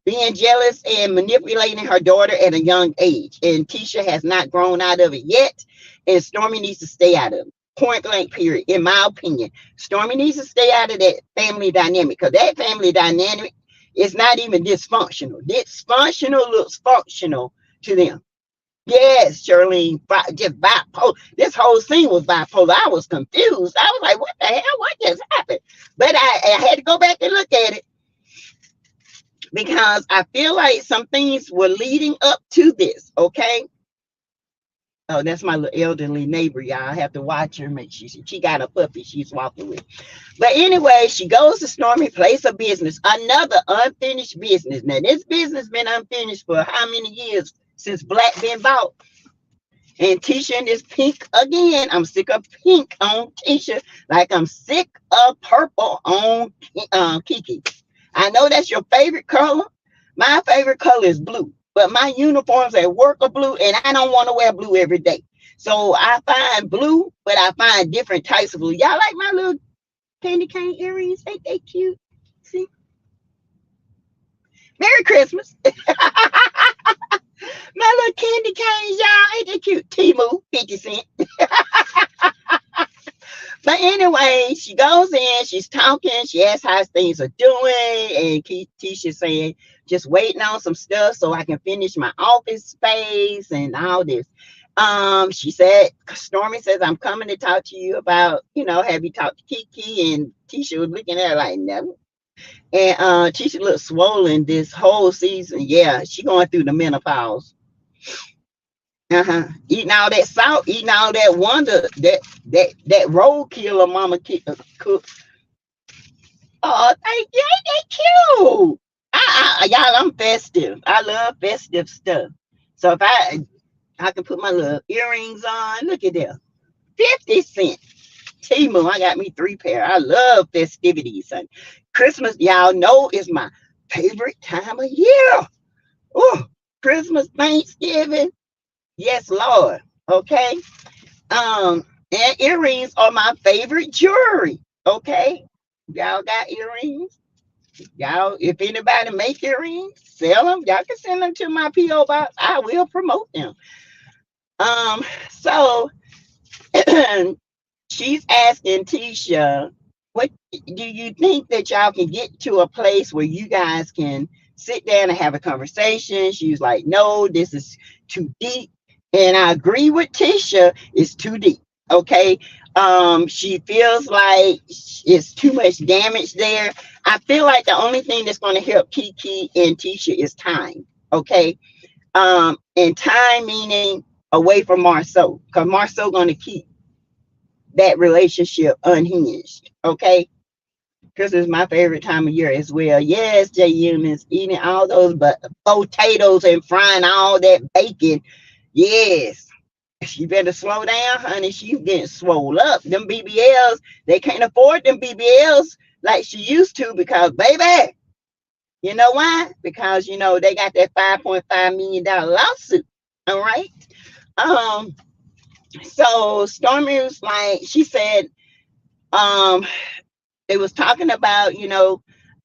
Speaker 1: being jealous and manipulating her daughter at a young age, and Tisha has not grown out of it yet, and Stormy needs to stay out of it. Point blank, period. In my opinion, Stormy needs to stay out of that family dynamic, because that family dynamic is not even dysfunctional. Dysfunctional looks functional to them. Yes, Charlene, just bipolar. This whole scene was bipolar. I was confused. I was like, what the hell? What just happened? But I had to go back and look at it, because I feel like some things were leading up to this, okay? Oh, that's my little elderly neighbor, y'all. I have to watch her. Make sure she got a puppy she's walking with. But anyway, she goes to Stormy place of business, another unfinished business. Now, this business been unfinished for how many years since Black been bought? And Tisha in this pink again. I'm sick of pink on Tisha, like I'm sick of purple on Kiki. I know that's your favorite color. My favorite color is blue. But my uniforms at work are blue, and I don't want to wear blue every day. So I find blue, but I find different types of blue. Y'all like my little candy cane earrings? Ain't they cute? See? Merry Christmas. My little candy canes, y'all. Ain't they cute? Timu, 50 cents. But anyway, she goes in, she's talking, she asks how things are doing, and Tisha saying, just waiting on some stuff so I can finish my office space and all this. She said, Stormy says, I'm coming to talk to you about, have you talked to Kiki? And Tisha was looking at her like, no. And Tisha looked swollen this whole season. Yeah, she going through the menopause. Eating all that salt, eating all that wonder, that roadkill of mama cook. Oh, thank you. Ain't that cute? Y'all, I'm festive. I love festive stuff. So if I can put my little earrings on, look at that. 50 cents. Timu, I got me 3 pair. I love festivities. And Christmas, y'all know, is my favorite time of year. Oh, Christmas, Thanksgiving. Yes, Lord. Okay. And earrings are my favorite jewelry. Okay. Y'all got earrings? Y'all, if anybody make earrings, sell them. Y'all can send them to my P.O. box. I will promote them. So she's asking Tisha, what do you think that y'all can get to a place where you guys can sit down and have a conversation? She's like, no, this is too deep. And I agree with Tisha, it's too deep. Okay. She feels like it's too much damage there. I feel like the only thing that's going to help Kiki and Tisha is time. Okay. And time meaning away from Marceau, because Marceau going to keep that relationship unhinged. Okay. Because it's my favorite time of year as well. Yes, J Eunice eating all those potatoes and frying all that bacon. Yes. You better slow down, honey. She's getting swole up. Them BBLs, they can't afford them BBLs like she used to because, baby, you know why? Because, they got that $5.5 million lawsuit. All right. Um, so Stormy was like, she said, um, they was talking about,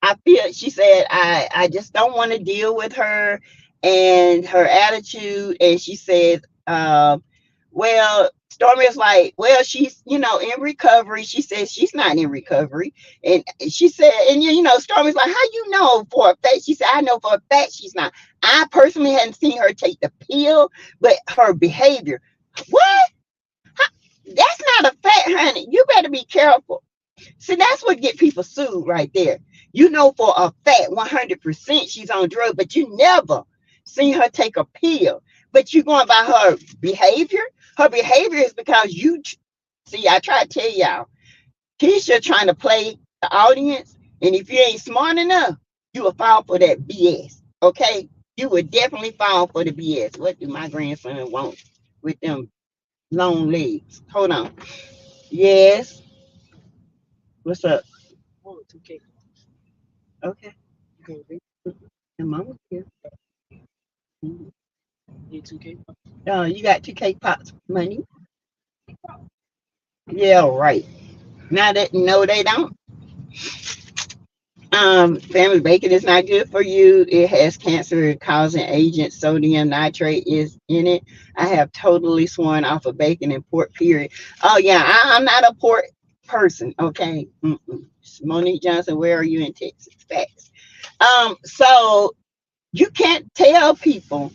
Speaker 1: I feel, she said, I just don't want to deal with her and her attitude. And she said, well, Stormy is like, well, she's, in recovery. She says she's not in recovery. And she said, and Stormy's like, how you know for a fact? She said, I know for a fact she's not. I personally hadn't seen her take the pill, but her behavior. What? That's not a fact, honey. You better be careful. See, that's what get people sued right there. You know for a fact, 100% she's on drugs, but you never seen her take a pill. But you going by her behavior. Her behavior is because see, I try to tell y'all, Keisha trying to play the audience, and if you ain't smart enough, you will fall for that BS. Okay? You would definitely fall for the BS. What do my grandson want with them long legs? Hold on. Yes. What's up? Oh, 2K. Okay. And mama here. Mhm. You 2K? You got 2K pops money? Yeah, right. Now that no, they don't. Family bacon is not good for you. It has cancer causing agent. Sodium nitrate is in it. I have totally sworn off of bacon and pork. Period. Oh yeah, I'm not a pork person. Okay. Monique Johnson, where are you in Texas? Facts. So you can't tell people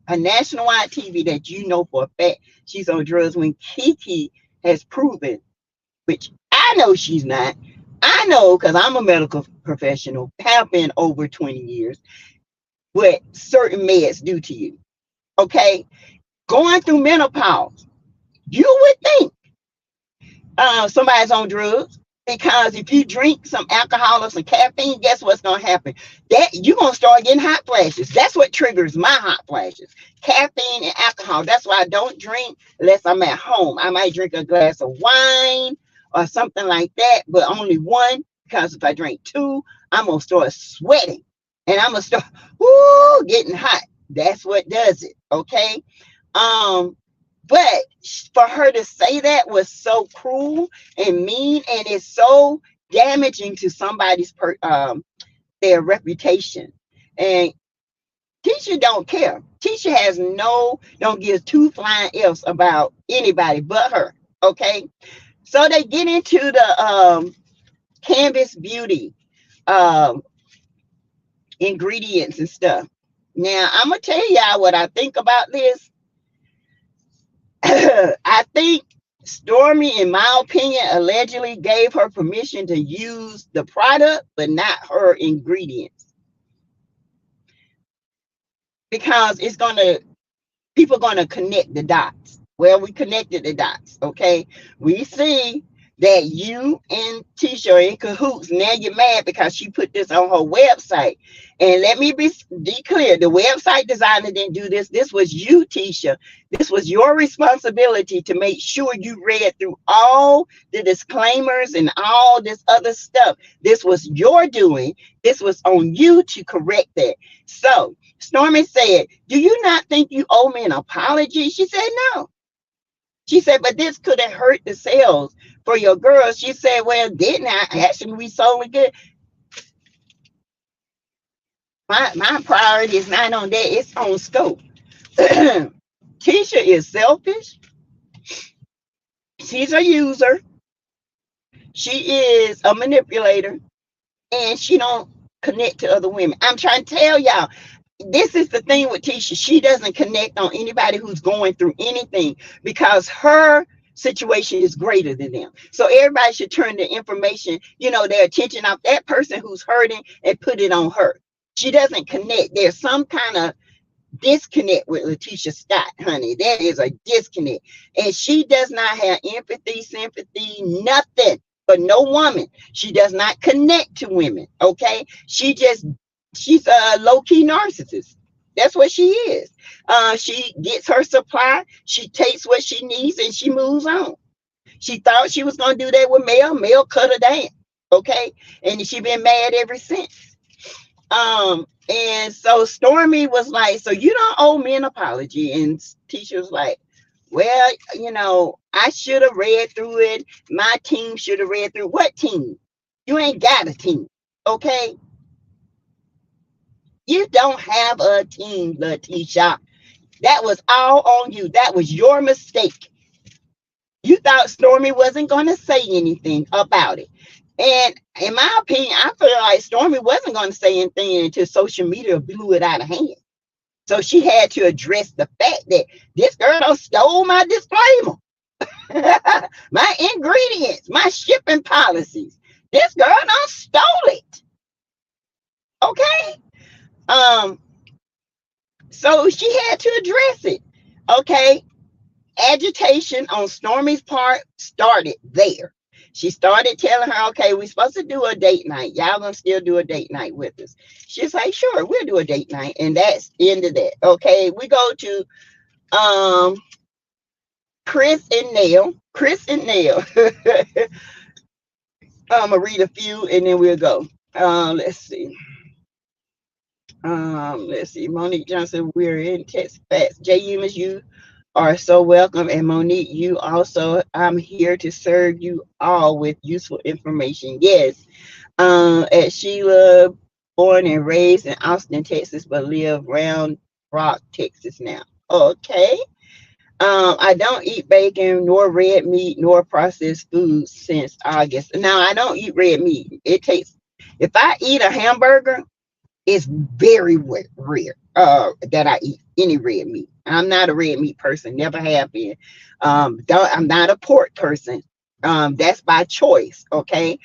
Speaker 1: on nationwide TV that you know for a fact she's on drugs when Kiki has proven, which I know she's not. I know because I'm a medical professional, have been over 20 years, what certain meds do to you. Okay. Going through menopause, you would think somebody's on drugs because if you drink some alcohol or some caffeine, guess what's gonna happen? That you're gonna start getting hot flashes. That's what triggers my hot flashes. Caffeine and alcohol. That's why I don't drink unless I'm at home. I might drink a glass of wine or something like that, but only one because if I drink two, I'm gonna start sweating and I'm gonna start getting hot. That's what does it. Okay. Um, but for her to say that was so cruel and mean, and it's so damaging to somebody's their reputation. And Tisha don't care. Tisha has don't give two flying f's about anybody but her. Okay, so they get into the Canvas Beauty um, ingredients and stuff. Now I'm gonna tell y'all what I think about this. I think Stormy, in my opinion, allegedly gave her permission to use the product, but not her ingredients. Because people gonna connect the dots. Well, we connected the dots, okay? We see that you and Tisha are in cahoots. Now you're mad because she put this on her website. And let me be clear, the website designer didn't do this. This was you, Tisha. This was your responsibility to make sure you read through all the disclaimers and all this other stuff. This was your doing. This was on you to correct that. So Stormy said, do you not think you owe me an apology? She said, no. She said, but this could have hurt the sales for your girls. She said, well, didn't I? Actually, we sold it good. My priority is not on that. It's on scope. Tisha is selfish. She's a user. She is a manipulator. And she don't connect to other women. I'm trying to tell y'all, this is the thing with Tisha. She doesn't connect on anybody who's going through anything because her situation is greater than them. So everybody should turn the information, their attention off that person who's hurting and put it on her. She doesn't connect. There's some kind of disconnect with Letitia Scott, honey. There is a disconnect. And she does not have empathy, sympathy, nothing for no woman. She does not connect to women. Okay. She's a low-key narcissist. That's what she is. She gets her supply, she takes what she needs, and she moves on. She thought she was gonna do that with Mel. Mel cut her down. Okay. And she been mad ever since. And so Stormy was like, so you don't owe me an apology. And Tisha was like, well, I should have read through it. My team should have read through. What team? You ain't got a team. Okay. You don't have a team, Letitia. That was all on you. That was your mistake. You thought Stormy wasn't going to say anything about it. And in my opinion, I feel like Stormy wasn't going to say anything until social media blew it out of hand. So she had to address the fact that this girl done stole my disclaimer, my ingredients, my shipping policies. This girl done stole it. Okay. So she had to address it. Okay. Agitation on Stormy's part started there. She started telling her, okay, we're supposed to do a date night. Y'all gonna still do a date night with us? She's like, sure, we'll do a date night. And that's the end of that. Okay, we go to Chris and Nail. I'm gonna read a few and then we'll go. Let's see. Monique Johnson, we're in Texas Facts. J. Humans, you are so welcome. And Monique, you also, I'm here to serve you all with useful information. Yes. At Sheila, born and raised in Austin, Texas, but live Round Rock, Texas now. Okay. I don't eat bacon, nor red meat, nor processed foods since August. Now, I don't eat red meat. If I eat a hamburger, it's very rare that I eat any red meat. I'm not a red meat person, never have been. I'm not a pork person. That's by choice, okay?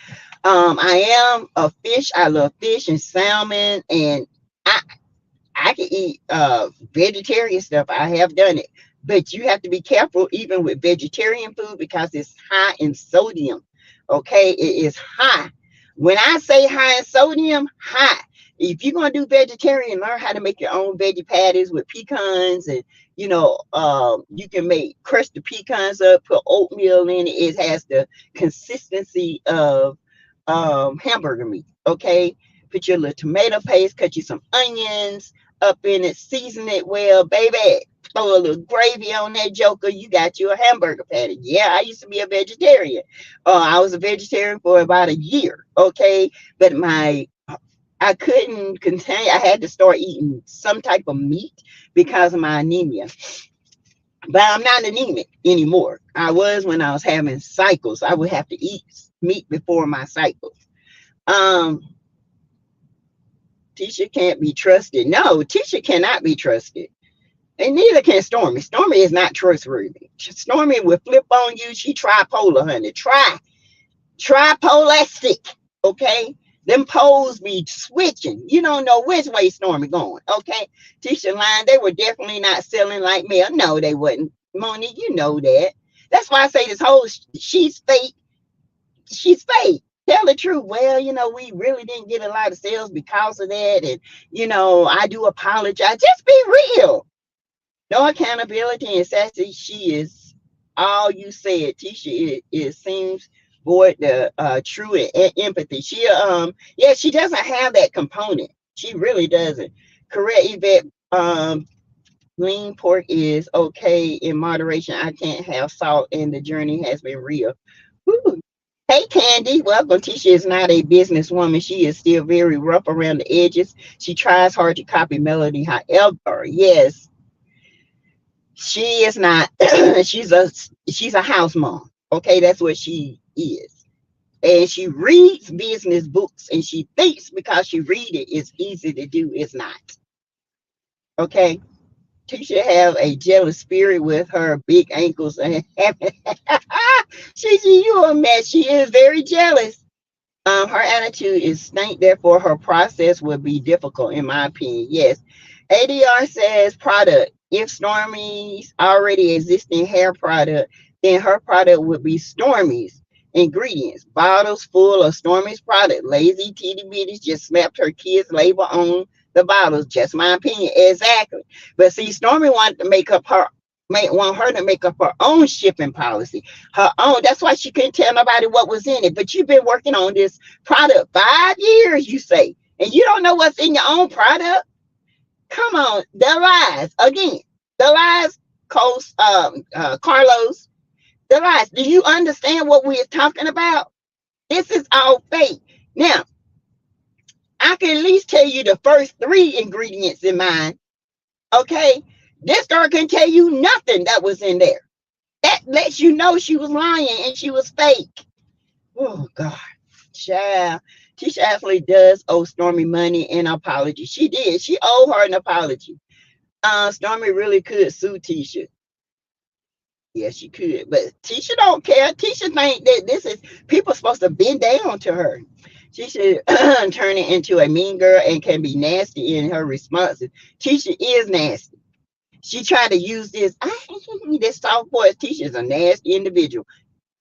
Speaker 1: I am a fish. I love fish and salmon, and I can eat vegetarian stuff. I have done it. But you have to be careful even with vegetarian food because it's high in sodium, okay? It is high. When I say high in sodium, high. If you're going to do vegetarian, learn how to make your own veggie patties with pecans, and you can crush the pecans up, put oatmeal in it. It has the consistency of hamburger meat. Okay, put your little tomato paste, cut you some onions up in it, season it well, baby. Throw a little gravy on that joker. You got you a hamburger patty. Yeah, I used to be a vegetarian. I was a vegetarian for about a year. Okay, but I couldn't continue. I had to start eating some type of meat because of my anemia. But I'm not anemic anymore. I was when I was having cycles. I would have to eat meat before my cycles. Tisha can't be trusted. No, Tisha cannot be trusted. And neither can Stormy. Stormy is not trustworthy. Stormy will flip on you. She tripolar, honey. Tripolastic. Okay? Them poles be switching. You don't know which way Stormy going. Okay. Tisha line, they were definitely not selling like Mel. No, they wasn't. Monique, you know that. That's why I say this whole she's fake. She's fake. Tell the truth. Well, we really didn't get a lot of sales because of that. And I do apologize. Just be real. No accountability and sassy. She is all you said. Tisha it seems void the true empathy. She doesn't have that component. She really doesn't. Correct, Yvette. Lean pork is okay in moderation. I can't have salt, and the journey has been real. Woo. Hey, Candy. Welcome. Tisha is not a businesswoman. She is still very rough around the edges. She tries hard to copy Melody. However, yes, she is not. she's a house mom. Okay, that's what she is. And she reads business books, and she thinks because she read it, it's easy to do. It's not. Okay. Tisha have a jealous spirit with her big ankles and having you a mess. She is very jealous. Her attitude is stank, therefore her process would be difficult, in my opinion. Yes. ADR says product. If Stormy's already existing hair product, then her product would be Stormy's ingredients. Bottles full of Stormy's product. Lazy titty bitties just slapped her kids' label on the bottles. Just my opinion. Exactly. But see, Stormy wanted to make up her may want her to make up her own shipping policy, her own. That's why she couldn't tell nobody what was in it. But you've been working on this product 5 years, you say, and you don't know what's in your own product. Come on, the lies again. The lies, Carlos. The lies. Do you understand what we're talking about? This is all fake. Now, I can at least tell you the first three ingredients in mine. Okay, this girl can tell you nothing that was in there. That lets you know she was lying and she was fake. Oh God, child. Tisha actually does owe Stormy money and an apology. She did. She owed her an apology. Stormy really could sue Tisha. Yeah, she could. But Tisha don't care. Tisha think that this is people supposed to bend down to her. She should turn it into a mean girl and can be nasty in her responses. Tisha is nasty. She tried to use this. This soft voice. Tisha's a nasty individual.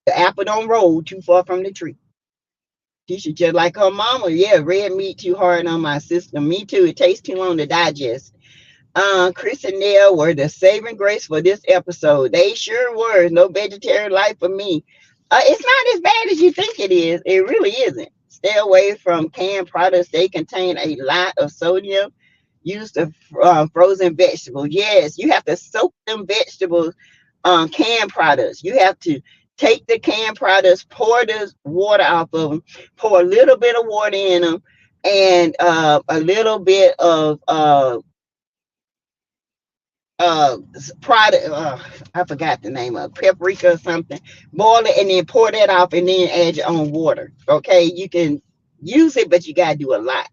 Speaker 1: The apple don't roll too far from the tree. Tisha just like her mama. Yeah, red meat too hard on my system. Me too. It takes too long to digest. Chris and Neil were the saving grace for this episode. They sure were. No vegetarian life for me. It's not as bad as you think it is. It really isn't. Stay away from canned products. They contain a lot of sodium. Use the frozen vegetables. Yes, you have to soak them vegetables, canned products. You have to take the canned products, pour the water off of them, pour a little bit of water in them, and a little bit of product, I forgot the name of paprika or something. Boil it and then pour that off and then add your own water. Okay, you can use it, but you gotta do a lot.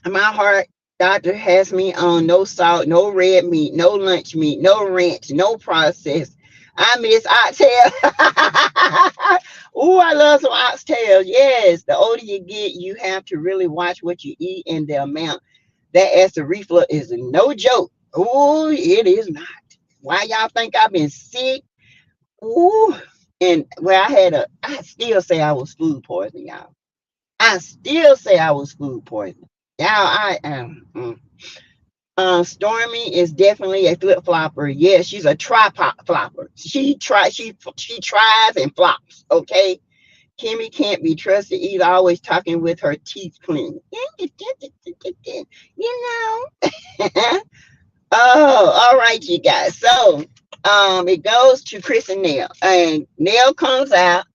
Speaker 1: My heart doctor has me on no salt, no red meat, no lunch meat, no ranch, no processed. I miss oxtail. Oh, I love some oxtail. Yes, the older you get, you have to really watch what you eat and the amount. That acid reflux is no joke. Oh, it is not. Why y'all think I've been sick? Ooh, and well, I still say I was food poisoning, y'all. I still say I was food poisoning. Y'all, I am. Stormy is definitely a flip flopper. Yeah, she's a tripod flopper. She tries and flops. Okay. Kimmy can't be trusted either, always talking with her teeth clean. You know. Oh, all right, you guys. So it goes to Chris and Nell. And Nell comes out.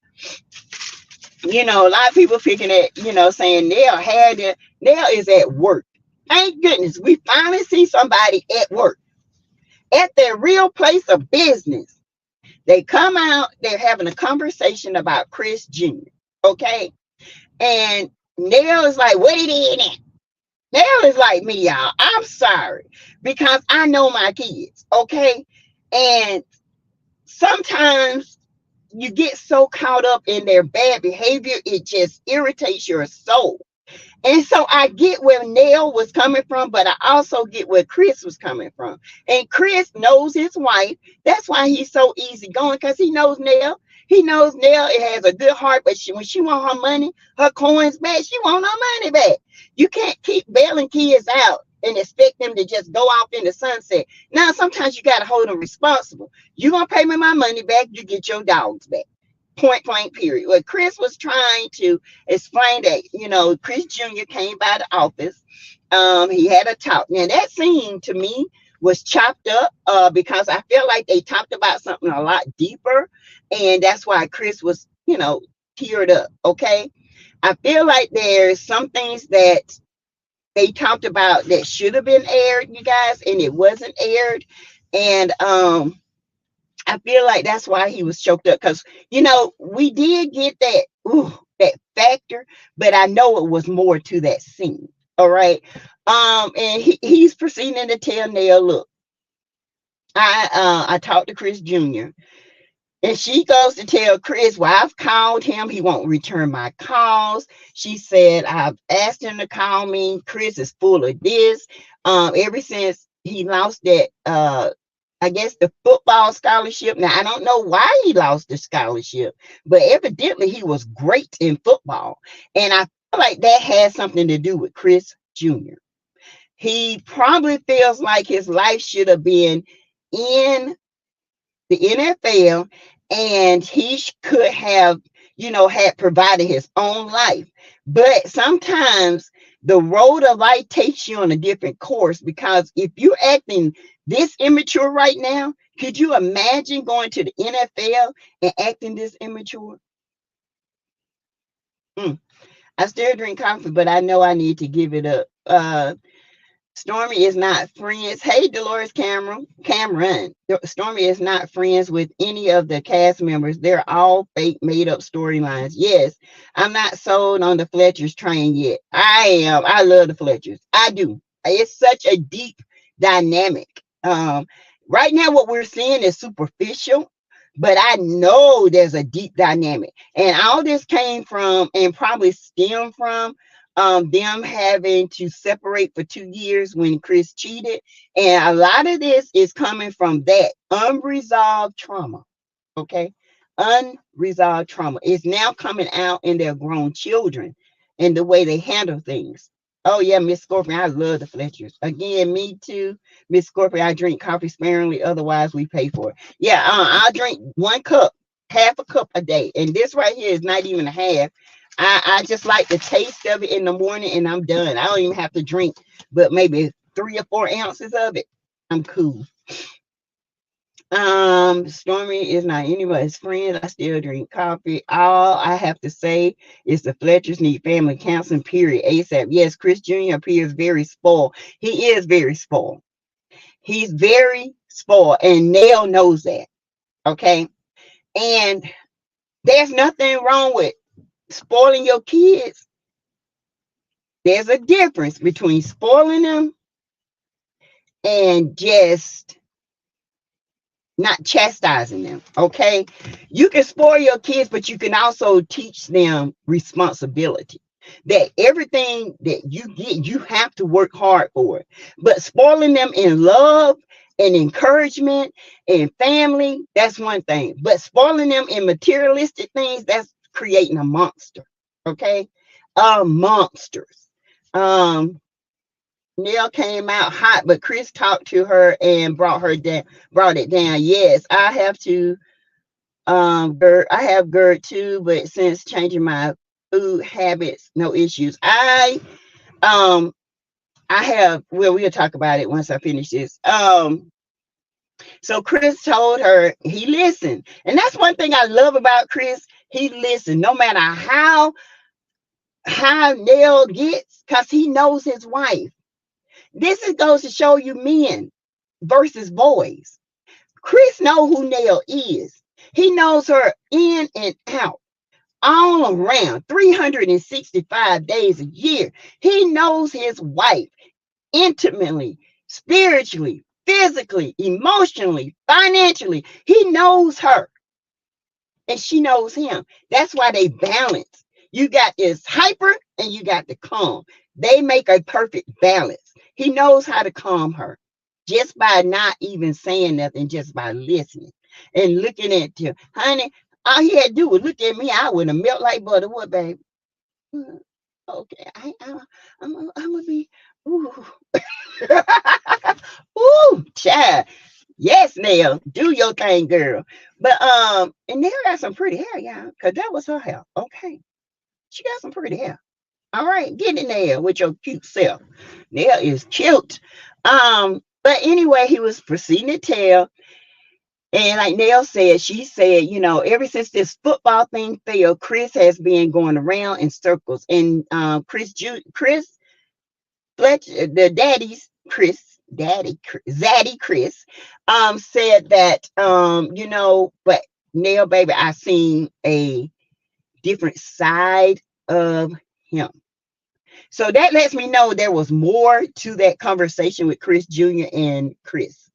Speaker 1: You know, a lot of people picking at, saying Nell had it. Nell is at work. Thank goodness we finally see somebody at work, at their real place of business. They come out, they're having a conversation about Chris Jr. Okay. And Nell is like, what it is? Nell is like me, y'all. I'm sorry because I know my kids. Okay. And sometimes you get so caught up in their bad behavior, it just irritates your soul. And so I get where Nell was coming from, but I also get where Chris was coming from. And Chris knows his wife. That's why he's so easygoing, because he knows Nell. He knows Nell has a good heart, but when she want her money, her coins back, she want her money back. You can't keep bailing kids out and expect them to just go off in the sunset. Now, sometimes you got to hold them responsible. You're going to pay me my money back, you get your dogs back. Point blank, period. Well, Chris was trying to explain that, Chris Jr. came by the office. He had a talk. Now, that scene to me was chopped up because I feel like they talked about something a lot deeper. And that's why Chris was, teared up. Okay. I feel like there's some things that they talked about that should have been aired, you guys, and it wasn't aired. And I feel like that's why he was choked up, because we did get that factor, but I know it was more to that scene. All right. And he's proceeding to tell Nell, look, I talked to Chris Jr. And she goes to tell Chris, well, I've called him. He won't return my calls. She said, I've asked him to call me. Chris is full of this. Ever since he lost that, I guess the football scholarship. Now, I don't know why he lost the scholarship, but evidently he was great in football. And I feel like that has something to do with Chris Jr. He probably feels like his life should have been in the NFL, and he could have, had provided his own life. But sometimes the road of life takes you on a different course, because if you're acting this immature right now, could you imagine going to the NFL and acting this immature? I still drink coffee, but I know I need to give it up. Stormy is not friends. Hey, Dolores Cameron. Stormy is not friends with any of the cast members. They're all fake, made up storylines. Yes, I'm not sold on the Fletchers train yet. I am. I love the Fletchers. I do. It's such a deep dynamic. Right now, what we're seeing is superficial, but I know there's a deep dynamic. And all this came from, and probably stemmed from, them having to separate for 2 years when Chris cheated. And a lot of this is coming from that unresolved trauma. Okay. Unresolved trauma is now coming out in their grown children and the way they handle things. Oh yeah, Miss Scorpion, I love the Fletchers. Again, me too, Miss Scorpion. I drink coffee sparingly, otherwise we pay for it. Yeah, I drink 1 cup, half a cup a day, and this right here is not even a half. I just like the taste of it in the morning, and I'm done. I don't even have to drink, but maybe 3 or 4 ounces of it. I'm cool. Stormy is not anybody's friend. I still drink coffee. All I have to say is the Fletchers need family counseling, period, ASAP. Yes, Chris Jr. appears very spoiled. He is very spoiled. He's very spoiled, and Nell knows that. Okay. And there's nothing wrong with spoiling your kids. There's a difference between spoiling them and just not chastising them. Okay. You can spoil your kids, but you can also teach them responsibility. That everything that you get, you have to work hard for it. But spoiling them in love and encouragement and family, that's one thing. But spoiling them in materialistic things, that's creating a monster. Okay. Monsters. Nell came out hot, but Chris talked to her and brought it down. Yes, I have to. GERD, I have GERD too, but since changing my food habits, no issues. I have. Well, we'll talk about it once I finish this. So Chris told her he listened, and that's one thing I love about Chris. He listened, no matter how Nell gets, because he knows his wife. This goes to show you men versus boys. Chris knows who Nell is. He knows her in and out, all around, 365 days a year. He knows his wife intimately, spiritually, physically, emotionally, financially. He knows her, and she knows him. That's why they balance. You got this hyper and you got the calm. They make a perfect balance. He knows how to calm her just by not even saying nothing, just by listening and looking at you. Honey, all he had to do was look at me. I would have melt like butter. What, baby? Okay, I'm gonna be. Ooh, ooh, child. Yes, Nell, do your thing, girl. But and Nell got some pretty hair, y'all, because that was her hair. Okay, she got some pretty hair. All right, get in there with your cute self. Nell is cute. But anyway, he was proceeding to tell, and like Nell said, she said, ever since this football thing failed, Chris has been going around in circles. And Chris Fletcher, the daddy's Zaddy Chris, said that, but Nell, baby, I seen a different side of him. So that lets me know there was more to that conversation with Chris Jr. and Chris.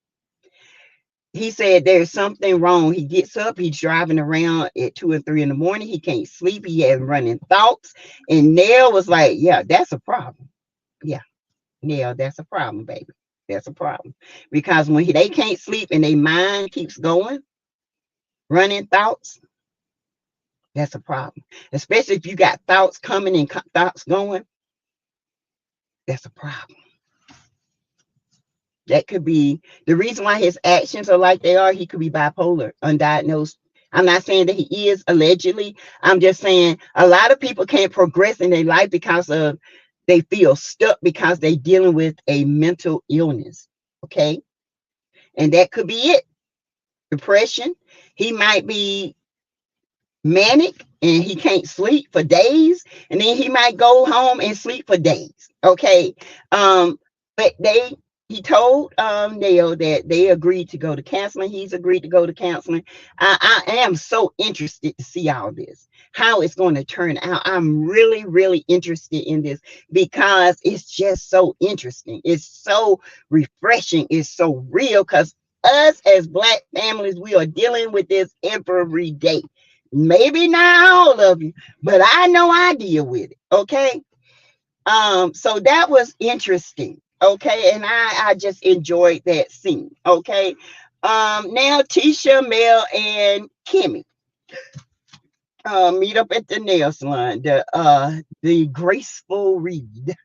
Speaker 1: He said there's something wrong. He gets up, he's driving around at 2 and 3 in the morning. He can't sleep. He has running thoughts. And Nell was like, yeah, that's a problem. Yeah, Nell, that's a problem, baby. That's a problem. Because when they can't sleep and their mind keeps going, running thoughts, that's a problem. Especially if you got thoughts coming and thoughts going, that's a problem. That could be the reason why his actions are like they are. He could be bipolar, undiagnosed. I'm not saying that he is allegedly. I'm just saying a lot of people can't progress in their life because of they feel stuck because they're dealing with a mental illness. Okay. And that could be it. Depression. He might be manic and he can't sleep for days. And then he might go home and sleep for days. Okay. But he told Nell that they agreed to go to counseling. He's agreed to go to counseling. I am so interested to see all this, how it's going to turn out. I'm really, really interested in this because it's just so interesting. It's so refreshing. It's so real because us as Black families, we are dealing with this every day. Maybe not all of you, but I know I deal with it. Okay. So that was interesting. Okay, and I just enjoyed that scene. Okay. Now Tisha, Mel, and Kimmy meet up at the nail salon. The graceful read.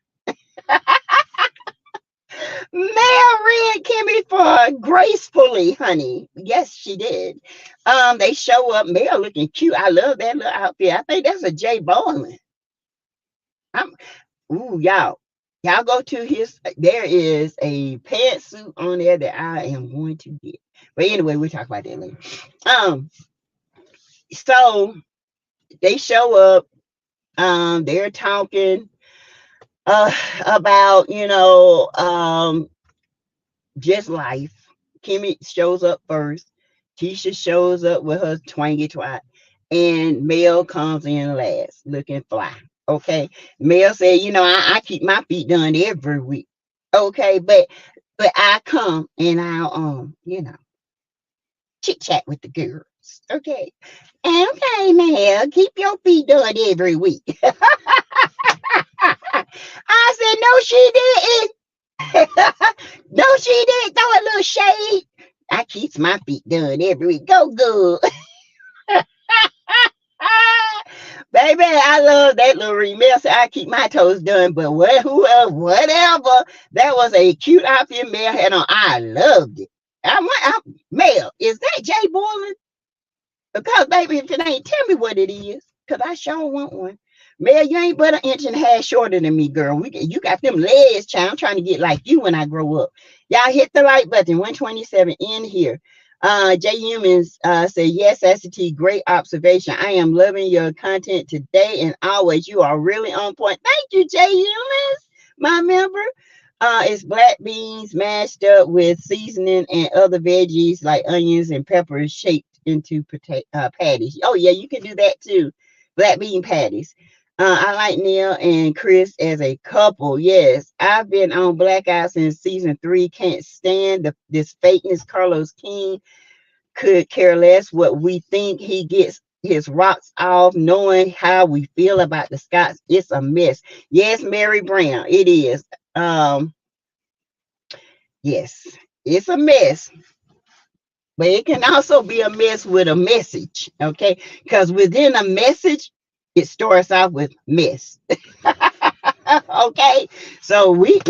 Speaker 1: Mel read Kimmy for gracefully, honey. Yes, she did. They show up. Mel looking cute. I love that little outfit. I think that's a Jay Bowling. Ooh, y'all go to his. There is a pantsuit on there that I am going to get. But anyway, we'll talk about that later. So they show up. They're talking about just life. Kimmy shows up first. Tisha shows up with her twangy twat, and Mel comes in last, looking fly. Okay, Mel said, I keep my feet done every week. Okay, but I come and I'll chit chat with the girls. Okay, Mel, keep your feet done every week. I said, no, she didn't. No, she didn't. Throw a little shade. I keeps my feet done every week. Go good. Baby, I love that little remix. I keep my toes done, but whatever. That was a cute outfit Mel had on. I loved it. Mel, is that Jay Boylan? Because, baby, if it ain't, tell me what it is. Because I sure want one. Mel, you ain't but an inch and a half shorter than me, girl. You got them legs, child. I'm trying to get like you when I grow up. Y'all hit the like button. 127 in here. Jay Humans say, yes, SASSYTEA, great observation. I am loving your content today and always. You are really on point. Thank you, Jay Humans, my member. It's black beans mashed up with seasoning and other veggies like onions and peppers shaped into patties. Oh, yeah, you can do that too. Black bean patties. I like Neil and Chris as a couple. Yes, I've been on blackout since season 3. Can't stand this fakeness. Carlos King could care less what we think. He gets his rocks off knowing how we feel about the Scots. It's a mess. Yes, Mary Brown, it is. Yes, it's a mess. But it can also be a mess with a message, okay? Because within a message, it starts off with mess. Okay, so we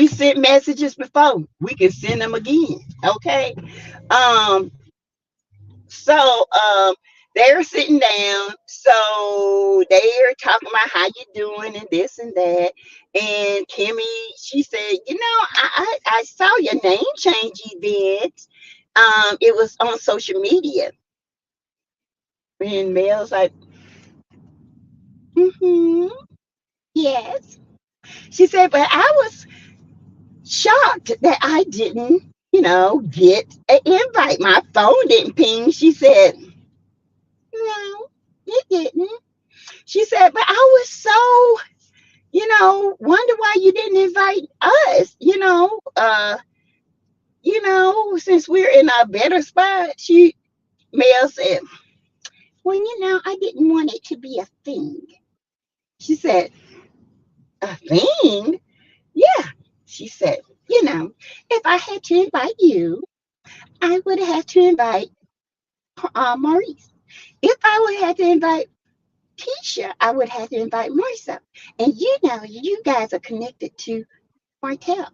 Speaker 1: sent messages before, we can send them again. Okay, so they're sitting down, so they're talking about how you doing and this and that. And Kimmy, she said, I saw your name change event. It was on social media. And Mel's like, yes. She said, but I was shocked that I didn't, get an invite. My phone didn't ping. She said, no, it didn't. She said, but I was so, invite us, since we're in our better spot. Mel said, well, I didn't want it to be a thing. She said, a thing? Yeah. She said, if I had to invite you, I would have to invite Maurice. If I would have to invite Tisha, I would have to invite Marissa. And you guys are connected to Martell.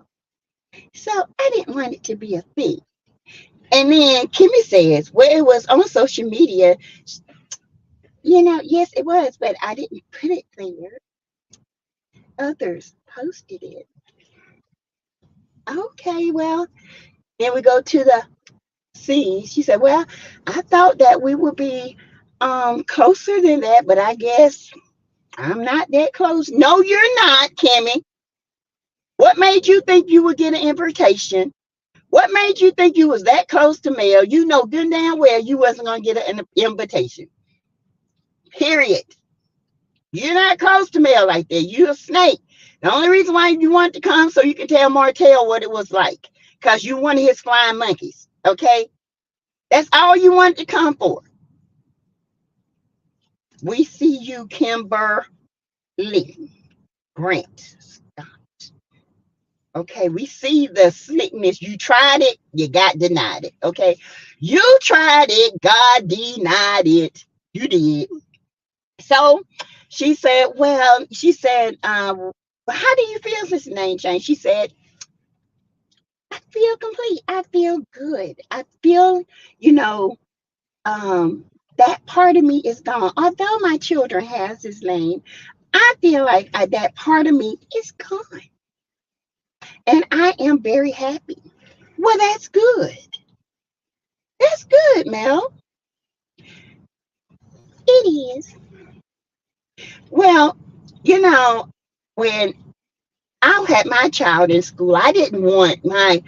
Speaker 1: So I didn't want it to be a thing. And then Kimmy says, well, it was on social media. Yes, it was, but I didn't put it there. Others posted it. Okay, well, then we go to the scene. She said, well, I thought that we would be closer than that, but I guess I'm not that close. No, you're not, Kimmy. What made you think you would get an invitation? What made you think you was that close to Mel? You know good and damn well you wasn't going to get an invitation. Period. You're not close to Mel like that. You're a snake. The only reason why you wanted to come so you can tell Martell what it was like. Because you wanted his flying monkeys. Okay? That's all you wanted to come for. We see you, Kimberly Grant. Okay, we see the slickness. You tried it, you got denied it. Okay, you tried it, God denied it. You did. So she said, how do you feel since the name change? She said, I feel complete. I feel good. I feel, that part of me is gone. Although my children has his name, I feel like that part of me is gone. And I am very happy. Well, that's good. That's good, Mel. It is. Well, when I had my child in school, I didn't want my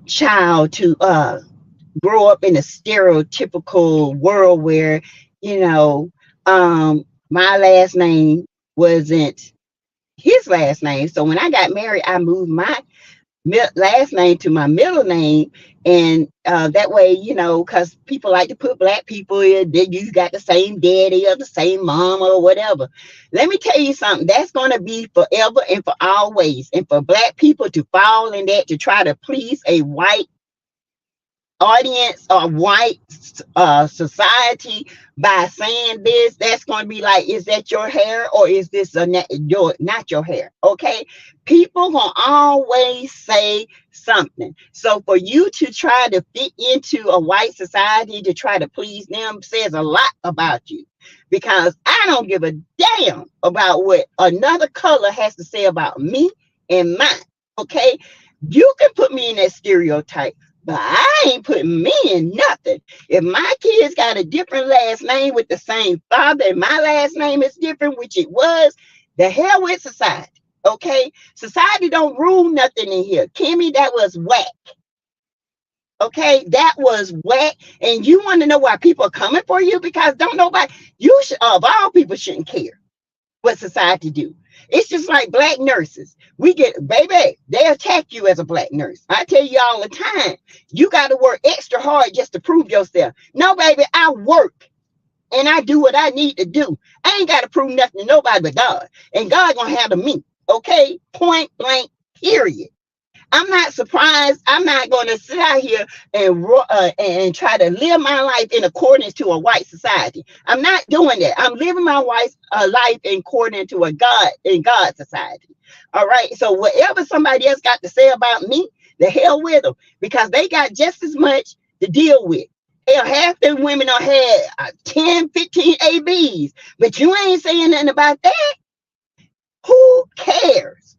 Speaker 1: child to grow up in a stereotypical world where, my last name wasn't his last name. So when I got married, I moved my last name to my middle name, and that way, because people like to put black people in, then you got the same daddy or the same mom or whatever. Let me tell you something, that's going to be forever and for always. And for black people to fall in that, to try to please a white audience or white society by saying this, that's going to be like, is that your hair or is this not your hair? Okay, people gonna always say something. So for you to try to fit into a white society to try to please them says a lot about you, because I don't give a damn about what another color has to say about me and mine. Okay, you can put me in that stereotype, but I ain't putting me in nothing. If my kids got a different last name with the same father and my last name is different, which it was, the hell with society. Okay? Society don't rule nothing in here. Kimmy, that was whack. Okay? That was whack. And you want to know why people are coming for you? Because don't nobody, you should, of all people, shouldn't care what society do. It's just like black nurses. Baby, they attack you as a black nurse. I tell you all the time, you got to work extra hard just to prove yourself. No, baby, I work and I do what I need to do. I ain't got to prove nothing to nobody but God. And God gonna handle me. Okay? Point blank, period. I'm not surprised. I'm not going to sit out here and try to live my life in accordance to a white society. I'm not doing that. I'm living my life in accordance to God's society. All right. So whatever somebody else got to say about me, the hell with them, because they got just as much to deal with. Hell, half them women are had 10, 15 ABs, but you ain't saying nothing about that. Who cares?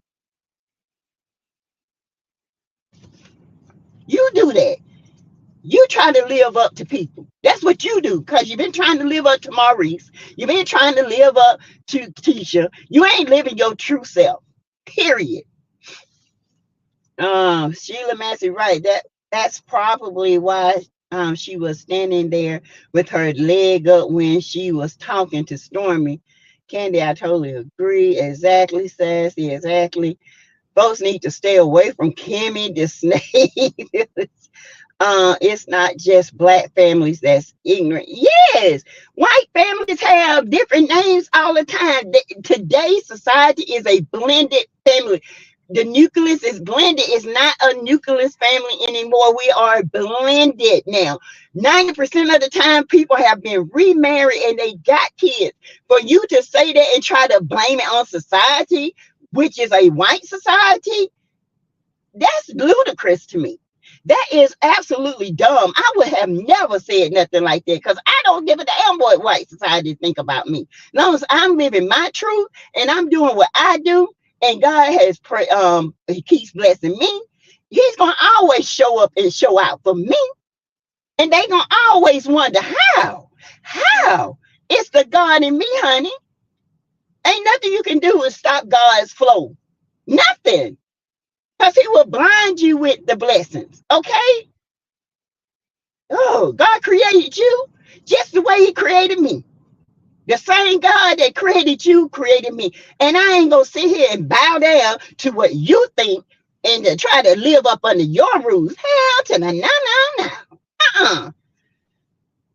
Speaker 1: You do that. You try to live up to people. That's what you do, because you've been trying to live up to Maurice. You've been trying to live up to Tisha. You ain't living your true self. Period. Sheila Massey, right. That's probably why she was standing there with her leg up when she was talking to Stormy. Candy, I totally agree. Exactly, Sassy, exactly. Folks need to stay away from Kimmy the snake. It's not just black families that's ignorant. Yes, white families have different names all the time. Today's society is a blended family. The nucleus is blended. It's not a nucleus family anymore. We are blended now. 90% of the time, people have been remarried and they got kids. For you to say that and try to blame it on society, which is a white society, that's ludicrous to me. That is absolutely dumb. I would have never said nothing like that because I don't give a damn what white society think about me. As long as I'm living my truth and I'm doing what I do, and God has He keeps blessing me, He's gonna always show up and show out for me. And they gonna always wonder how. It's the God in me, honey. Ain't nothing you can do to stop God's flow. Nothing. Because He will blind you with the blessings. Okay? Oh, God created you just the way He created me. The same God that created you created me. And I ain't gonna sit here and bow down to what you think and to try to live up under your rules. Hell to the no.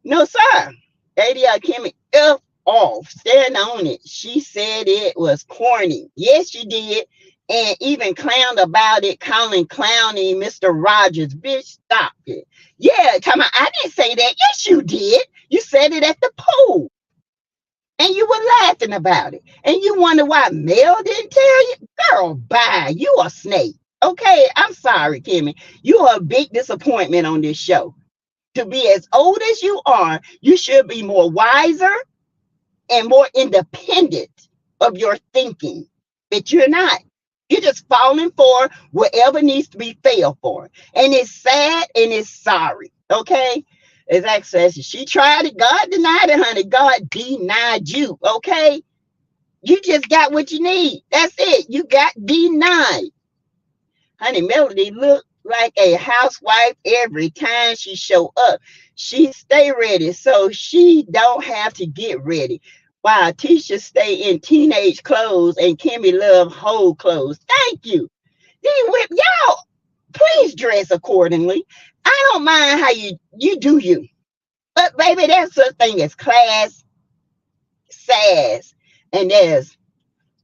Speaker 1: No, sir. ADI Kimmy F off. Stand on it. She said it was corny. Yes, she did. And even clowned about it, calling clowny Mr. Rogers. Bitch, stop it. Yeah, come on. I didn't say that. Yes, you did. You said it at the pool. And you were laughing about it. And you wonder why Mel didn't tell you? Girl, bye. You a snake. Okay, I'm sorry, Kimmy. You are a big disappointment on this show. To be as old as you are, you should be more wiser and more independent of your thinking. But you're not. You're just falling for whatever needs to be failed for. And it's sad and it's sorry. Okay? As access, she tried it. God denied it, honey. God denied you. Okay? You just got what you need. That's it. You got denied. Honey, Melody look like a housewife every time she show up. She stay ready so she don't have to get ready. While Tisha stay in teenage clothes and Kimmy love whole clothes. Thank you. Y'all, please dress accordingly. I don't mind how you do you. But baby, there's such thing as class, sass, and there's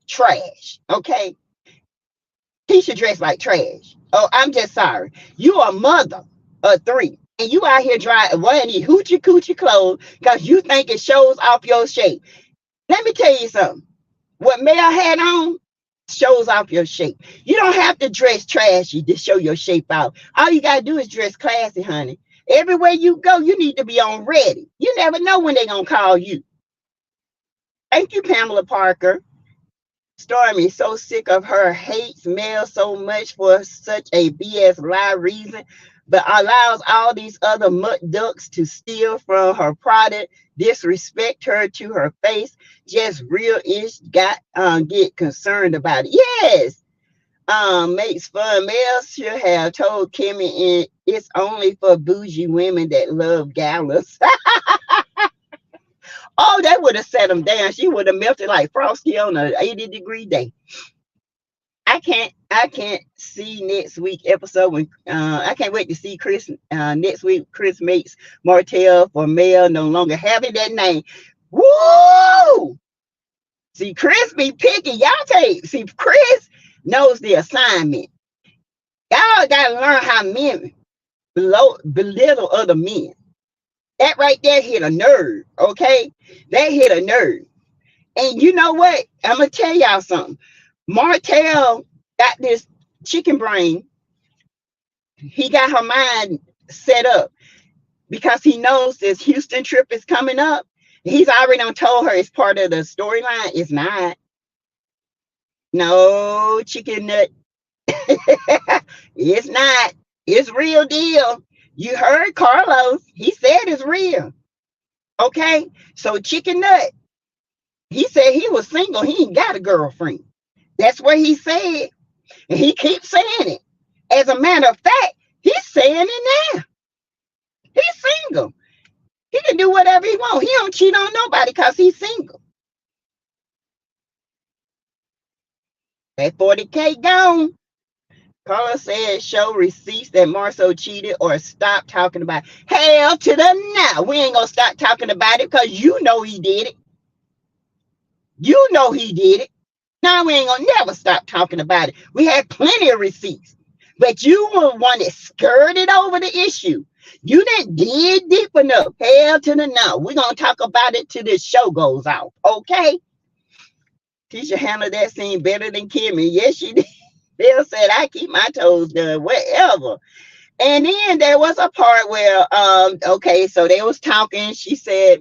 Speaker 1: trash. Okay? Tisha dressed like trash. Oh, I'm just sorry. You are a mother of 3. And you out here driving one of these hoochie coochie clothes because you think it shows off your shape. Let me tell you something. What Mel had on shows off your shape. You don't have to dress trashy to show your shape out. All you got to do is dress classy, honey. Everywhere you go, you need to be on ready. You never know when they're going to call you. Thank you, Pamela Parker. Stormy, so sick of her, hates Mel so much for such a BS lie reason, but allows all these other mutt ducks to steal from her product, disrespect her to her face. Just real ish get concerned about it. Yes. Makes fun. Mel should have told Kimmy it's only for bougie women that love galas. Oh, that would have set them down. She would have melted like Frosty on an 80-degree day. I can't see next week episode when I can't wait to see Chris next week. Chris makes Martell for Mel no longer having that name. Woo! See, Chris be picking. See, Chris knows the assignment. Y'all gotta learn how men belittle other men. That right there hit a nerve, okay? That hit a nerve. And you know what? I'm going to tell y'all something. Martell got this chicken brain. He got her mind set up because he knows this Houston trip is coming up. He's already told her it's part of the storyline. It's not. No, chicken nut. It's not. It's real deal. You heard Carlos. He said it's real. Okay? So chicken nut. He said he was single. He ain't got a girlfriend. That's what he said. And he keeps saying it. As a matter of fact, he's saying it now. He's single. He can do whatever he wants. He don't cheat on nobody because he's single. That 40K gone. Carla said, show receipts that Marceau cheated or stop talking about it. Hell to the no. We ain't going to stop talking about it because you know he did it. You know he did it. Now we ain't going to never stop talking about it. We had plenty of receipts. But you were one that skirted over the issue. You didn't dig deep enough. Hell to the no. We're going to talk about it till this show goes off. Okay? Tisha handled that scene better than Kimmy. Yes, she did. Bill said, I keep my toes done, whatever. And then there was a part where, okay, so they was talking. She said,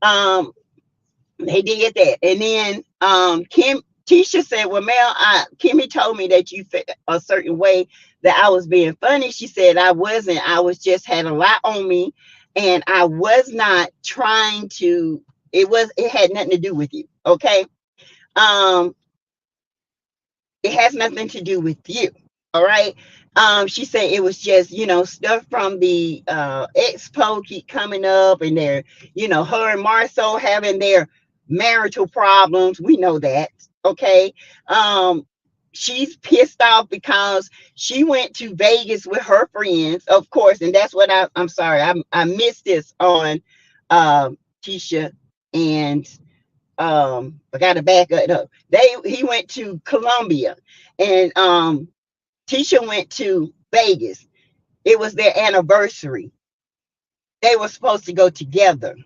Speaker 1: they did that. And then Tisha said, well, Mel, Kimmy told me that you felt a certain way that I was being funny. She said, I wasn't. I was just had a lot on me. And I was not trying to, it had nothing to do with you. Okay. It has nothing to do with you. All right. She said it was just, stuff from the expo keep coming up, and they're, her and Marceau having their marital problems. We know that. Okay. She's pissed off because she went to Vegas with her friends, of course, and that's what I'm sorry, I missed this on Tisha and I gotta back it up. He went to Colombia, and Tisha went to Vegas. It was their anniversary. They were supposed to go together.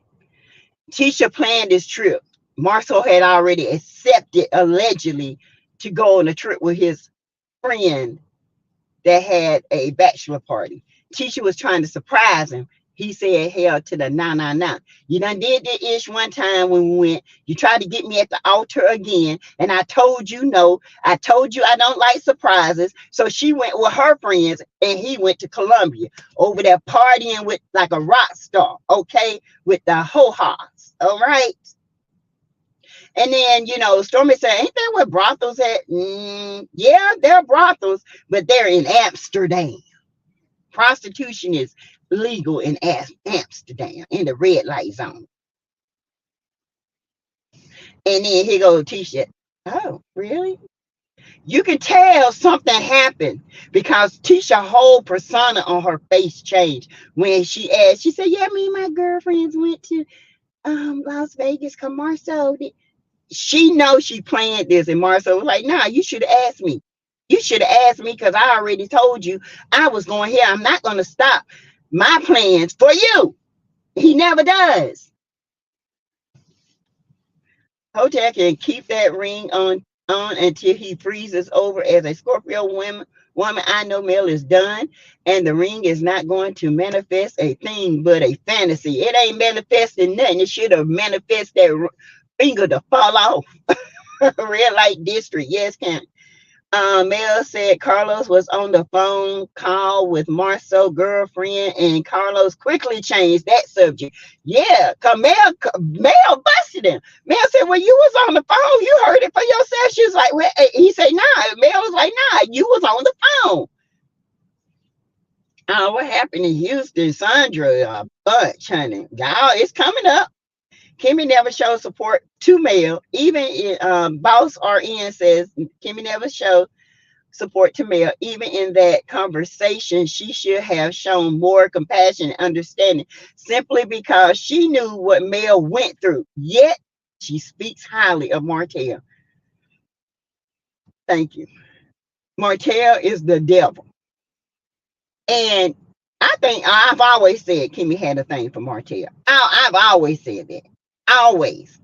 Speaker 1: Tisha planned this trip. Marceau had already accepted, allegedly, to go on a trip with his friend that had a bachelor party. Tisha was trying to surprise him. He said, hell to the nah. You done did the ish one time when we went. You tried to get me at the altar again. And I told you no. I told you I don't like surprises. So she went with her friends and he went to Colombia over there partying with like a rock star. Okay. With the ho-has. All right. And then, Stormy said, ain't that what brothels at? Yeah, they're brothels, but they're in Amsterdam. Prostitution is legal in Amsterdam in the red light zone. And then here goes Tisha. Oh, really? You can tell something happened because Tisha's whole persona on her face changed when she asked. She said, yeah, me and my girlfriends went to Las Vegas because Marceau did. She knows she planned this, and Marceau was like, nah, you should have asked me. You should have asked me because I already told you I was going here. I'm not going to stop my plans for you. He never does. Hotel can keep that ring on until he freezes over as a Scorpio woman. I know Mel is done, and the ring is not going to manifest a thing but a fantasy. It ain't manifesting nothing. It should have manifested that finger to fall off. Red light district. Yes, can. Mel said Carlos was on the phone call with Marceau's girlfriend, and Carlos quickly changed that subject. Yeah, because Mel busted him. Mel said, well, you was on the phone. You heard it for yourself. She was like, well, he said, nah. Mel was like, nah, you was on the phone. What happened in Houston? Sandra, a bunch, honey. Y'all, it's coming up. Kimmy never showed support to Mel. Even Boss RN says Kimmy never showed support to Mel. Even in that conversation, she should have shown more compassion and understanding simply because she knew what Mel went through. Yet, she speaks highly of Martell. Thank you. Martell is the devil. And I think I've always said Kimmy had a thing for Martell. I've always said that. Always.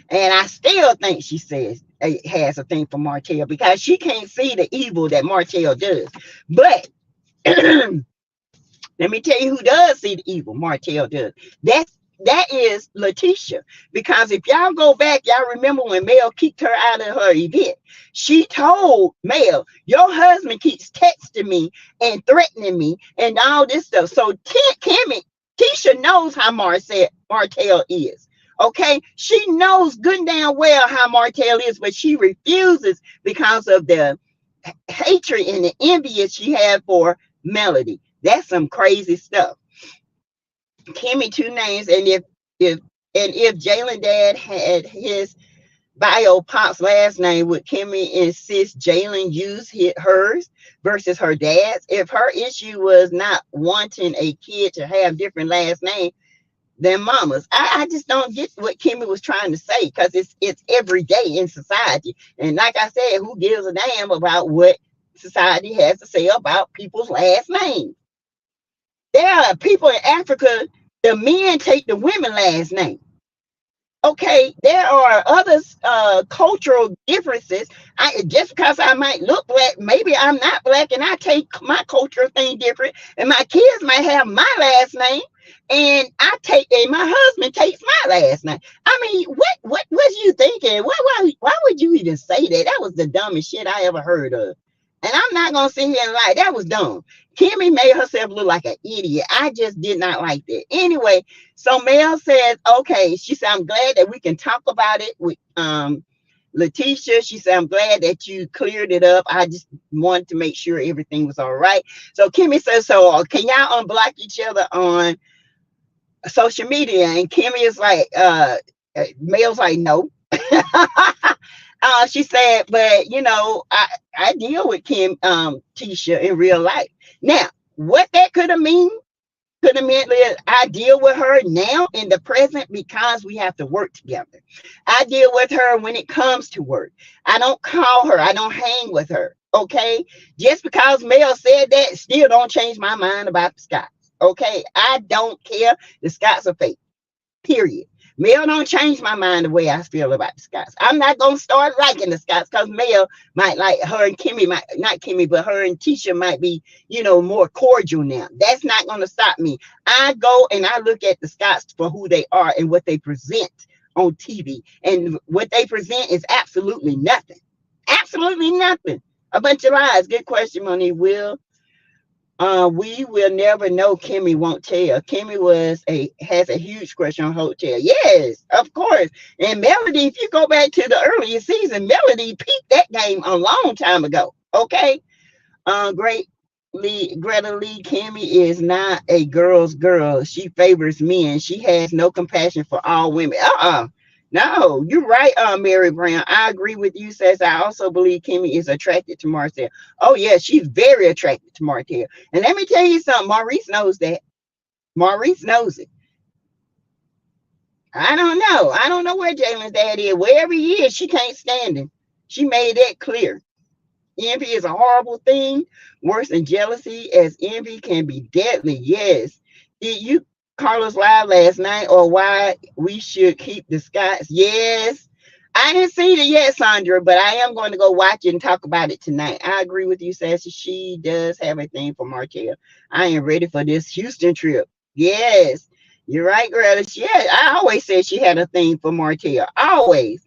Speaker 1: And I still think she says it has a thing for Martell because she can't see the evil that Martell does. But let me tell you who does see the evil Martell does. That is Letitia. Because if y'all go back, y'all remember when Mel kicked her out of her event. She told Mel, your husband keeps texting me and threatening me and all this stuff. So Tisha knows how Martell is. Okay, she knows good and damn well how Martell is, but she refuses because of the hatred and the envy she had for Melody. That's some crazy stuff. Kimmy, two names, and if Jalen Dad had his Bio Pop's last name, would Kimmy insist Jalen use hers versus her dad's? If her issue was not wanting a kid to have different last name than mama's, I just don't get what Kimmy was trying to say, because it's every day in society. And like I said, who gives a damn about what society has to say about people's last names? There are people in Africa, the men take the women last name. Okay, there are other cultural differences. Just because I might look black, maybe I'm not black, and I take my cultural thing different, and my kids might have my last name, and my husband takes my last name. I mean, what was you thinking? Why would you even say that? That was the dumbest shit I ever heard of. And I'm not gonna sit here and lie, that was dumb. Kimmy made herself look like an idiot. I just did not like that. Anyway, so Mel says, okay, she said, I'm glad that we can talk about it with Letitia. She said, I'm glad that you cleared it up. I just wanted to make sure everything was all right. So Kimmy says, so can y'all unblock each other on social media? And Kimmy is like, Mel's like, no. She said, but you know, I deal with Tisha in real life. Now, what that could have meant is I deal with her now in the present because we have to work together. I deal with her when it comes to work. I don't call her. I don't hang with her. Okay. Just because Mel said that still don't change my mind about the Scots. Okay. I don't care. The Scots are fake. Period. Mel don't change my mind the way I feel about the Scots. I'm not gonna start liking the Scots because Mel might like her, and Kimmy might not Kimmy, but her and Tisha might be, more cordial now. That's not gonna stop me. I go and I look at the Scots for who they are and what they present on TV. And what they present is absolutely nothing. Absolutely nothing. A bunch of lies. Good question, Monique. We will never know. Kimmy won't tell. Kimmy has a huge crush on Hotel. Yes, of course. And Melody, if you go back to the earlier season, Melody peaked that game a long time ago. Okay. Greta Lee, Kimmy is not a girl's girl. She favors men. She has no compassion for all women. No, you're right, Mary Brown. I agree with you, says I also believe Kimmy is attracted to Marcel. Oh, yeah, she's very attracted to Marcel. And let me tell you something, Maurice knows that. Maurice knows it. I don't know. I don't know where Jalen's dad is. Wherever he is, she can't stand him. She made that clear. Envy is a horrible thing, worse than jealousy, as envy can be deadly. Yes. Did you Carlos live last night, or why we should keep the Scots? Yes. I didn't see it yet, Sandra, but I am going to go watch it and talk about it tonight. I agree with you, Sassy. She does have a thing for Martell. I am ready for this Houston trip. Yes. You're right, Greta. Yeah, I always said she had a thing for Martell. Always.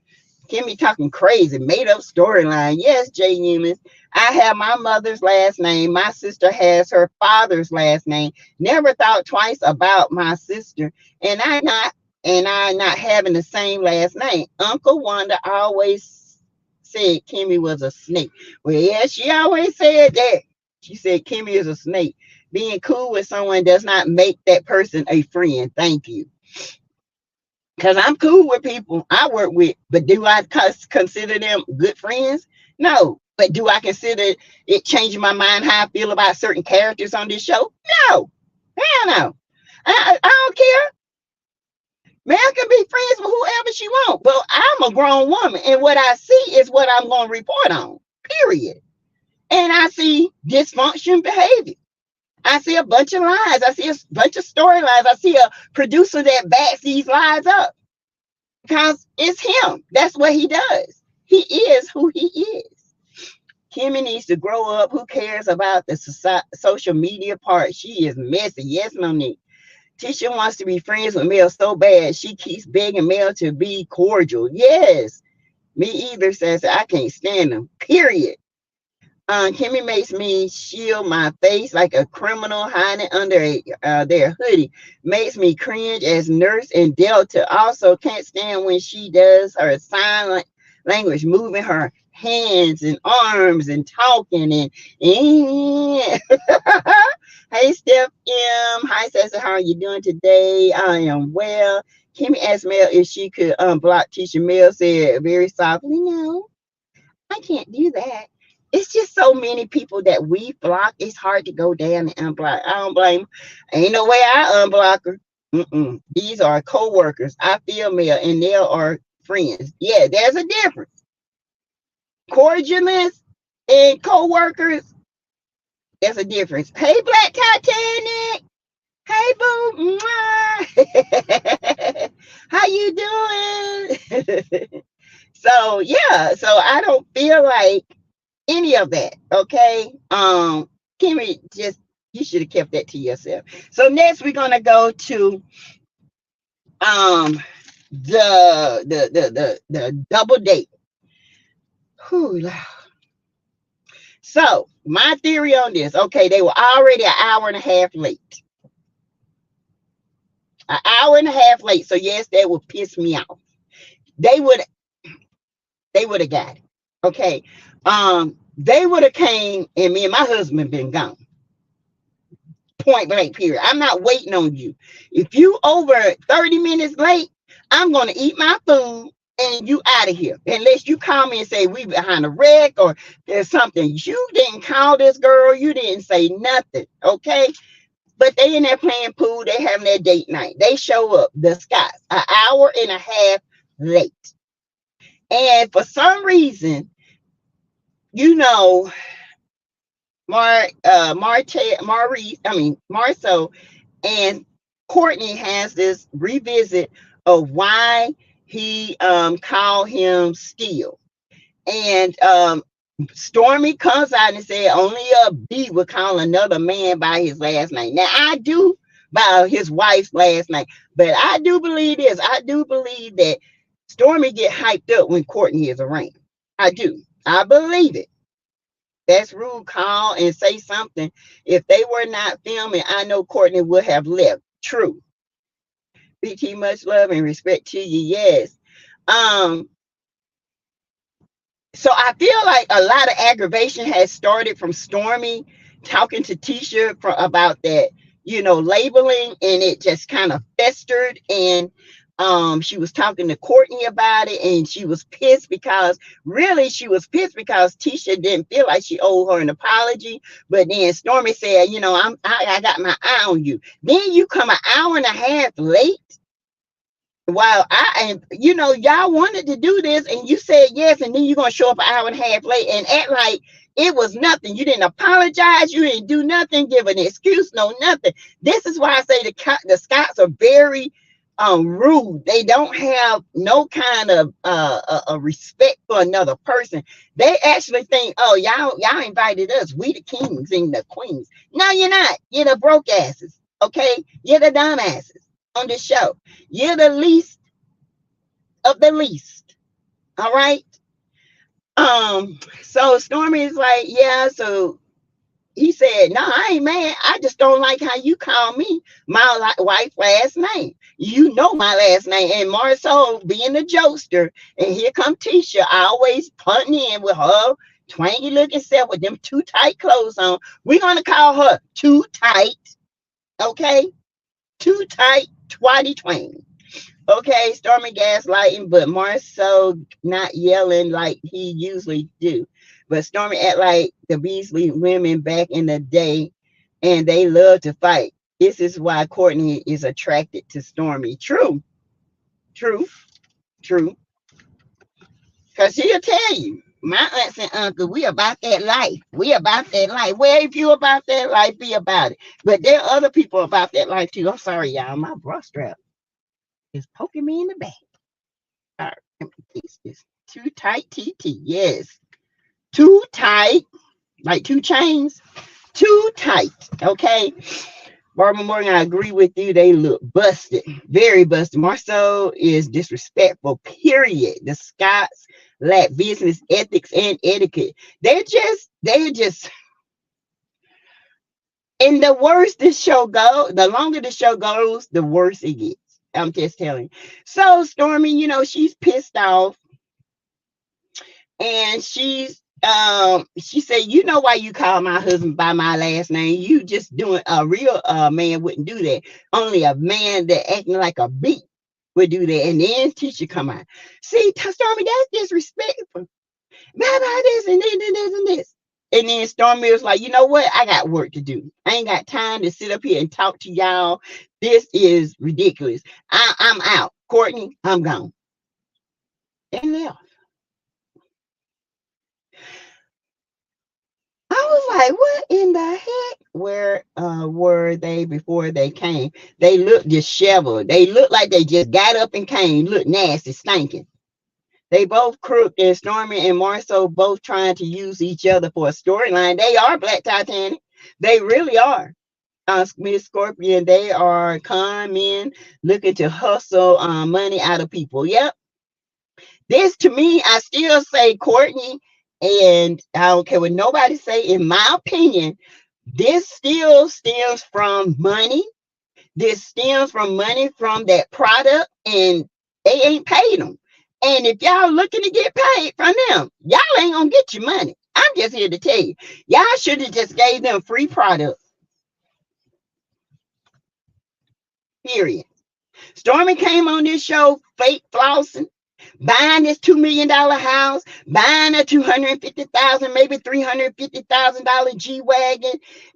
Speaker 1: Kimmy talking crazy, made up storyline. Yes, Jay Humans. I have my mother's last name. My sister has her father's last name. Never thought twice about my sister. And I not having the same last name. Uncle Wanda always said Kimmy was a snake. Well, yeah, she always said that. She said Kimmy is a snake. Being cool with someone does not make that person a friend. Thank you. Because I'm cool with people I work with, but do I consider them good friends? No. But do I consider it changing my mind how I feel about certain characters on this show? No. Hell no. I don't care. Man can be friends with whoever she wants, but I'm a grown woman, and what I see is what I'm going to report on, period. And I see dysfunction behavior. I see a bunch of lies. I see a bunch of storylines. I see a producer that backs these lies up because it's him. That's what he does. He is who he is. Kimmy needs to grow up. Who cares about the social media part? She is messy. Yes, Monique. Tisha wants to be friends with Mel so bad. She keeps begging Mel to be cordial. Yes. Me either, says I can't stand them. Period. Kimmy makes me shield my face like a criminal hiding under their hoodie. Makes me cringe as Nurse and Delta. Also can't stand when she does her sign language, moving her hands and arms and talking and hey Hey, Steph M. Hi, Sassy. How are you doing today? I am well. Kimmy asked Mel if she could unblock Tisha. Mel said very softly, no, I can't do that. It's just so many people that we block. It's hard to go down and unblock. I don't blame her. Ain't no way I unblock her. These are co-workers. I feel Mel and they are friends. Yeah, there's a difference. Cordialness and co-workers, there's a difference. Hey, Black Titanic. Hey, boo. Mwah. How you doing? So yeah, so I don't feel like any of that. Okay. Kimmy, just you should have kept that to yourself. So next we're gonna go to um the double date. Whew. So my theory on this, okay, they were already an hour and a half late. An hour and a half late. So yes, that would piss me off. They would have got it. Okay. They would have came and me and my husband been gone. Point blank, period. I'm not waiting on you. If you over 30 minutes late, I'm gonna eat my food and you out of here. Unless you call me and say we behind a wreck or there's something. You didn't call this girl, you didn't say nothing. Okay. But they in there playing pool, they having their date night. They show up, the Scots, an hour and a half late. And for some reason, you know, Marceau and Courtney has this revisit of why he called him Steele. And Stormy comes out and said only a B would call another man by his last name. Now I do by his wife's last name, but I do believe this. I do believe that Stormy get hyped up when Courtney is around. I do. I believe it. That's rude. Call and say something. If they were not filming, I know Courtney would have left. True. BT, much love and respect to you. Yes. So I feel like a lot of aggravation has started from Stormy talking to Tisha about that, labeling, and it just kind of festered. And she was talking to Courtney about it, and she was pissed because Tisha didn't feel like she owed her an apology. But then Stormy said, I got my eye on you. Then you come an hour and a half late. While y'all wanted to do this and you said yes, and then you're gonna show up an hour and a half late and act like it was nothing. You didn't apologize, you didn't do nothing, give an excuse, no nothing. This is why I say the Scots are very rude. They don't have no kind of a respect for another person. They actually think, oh, y'all invited us, we the kings and the queens. No, you're not. You're the broke asses. Okay, you're the dumb asses on this show. You're the least of the least. All right. So Stormy is like, yeah. So he said, no, I ain't mad. I just don't like how you call me my wife's last name. You know my last name. And Marceau being the jokester, and here come Tisha, always punting in with her twangy looking self with them too tight clothes on. We're gonna call her too tight. Okay, too tight, twatty twang. Okay, Stormy gaslighting, but Marceau not yelling like he usually do. But Stormy act like the Beasley women back in the day, and they love to fight. This is why Courtney is attracted to Stormy. True. Because she'll tell you, my aunts and uncles, we about that life. We about that life. Well, if you about that life, be about it. But there are other people about that life too. I'm sorry, y'all. My bra strap is poking me in the back. All right, let me fix this. Too tight, TT. Yes. Too tight. Like 2 chains. Too tight. Okay. Barbara Morgan, I agree with you. They look busted. Very busted. Marceau is disrespectful, period. The Scots lack business ethics and etiquette. They're just and the worse this show goes, the longer the show goes, the worse it gets. I'm just telling you. So Stormy, she's pissed off, and she's She said, you know why you call my husband by my last name? You just doing a real man wouldn't do that. Only a man that acting like a beat would do that. And then teacher come out. See, Stormy, that's disrespectful. Blah, blah, this and this and this and this. And then Stormy was like, you know what? I got work to do. I ain't got time to sit up here and talk to y'all. This is ridiculous. I'm out. Courtney, I'm gone. And left. I was like, what in the heck? Where were they before they came? They looked disheveled. They looked like they just got up and came. Looked nasty, stinking. They both crooked, and Stormy and Marceau both trying to use each other for a storyline. They are Black Titanic. They really are. Miss Scorpion, they are con men looking to hustle money out of people. Yep. This to me, I still say Courtney, and I don't care what nobody say, in my opinion, this still stems from money. This stems from money from that product, and they ain't paid them. And if y'all looking to get paid from them, y'all ain't gonna get your money. I'm just here to tell you, y'all should have just gave them free product. Period. Stormy came on this show fake flossing, buying this $2 million house, buying a $250,000, maybe $350,000 G-Wagon,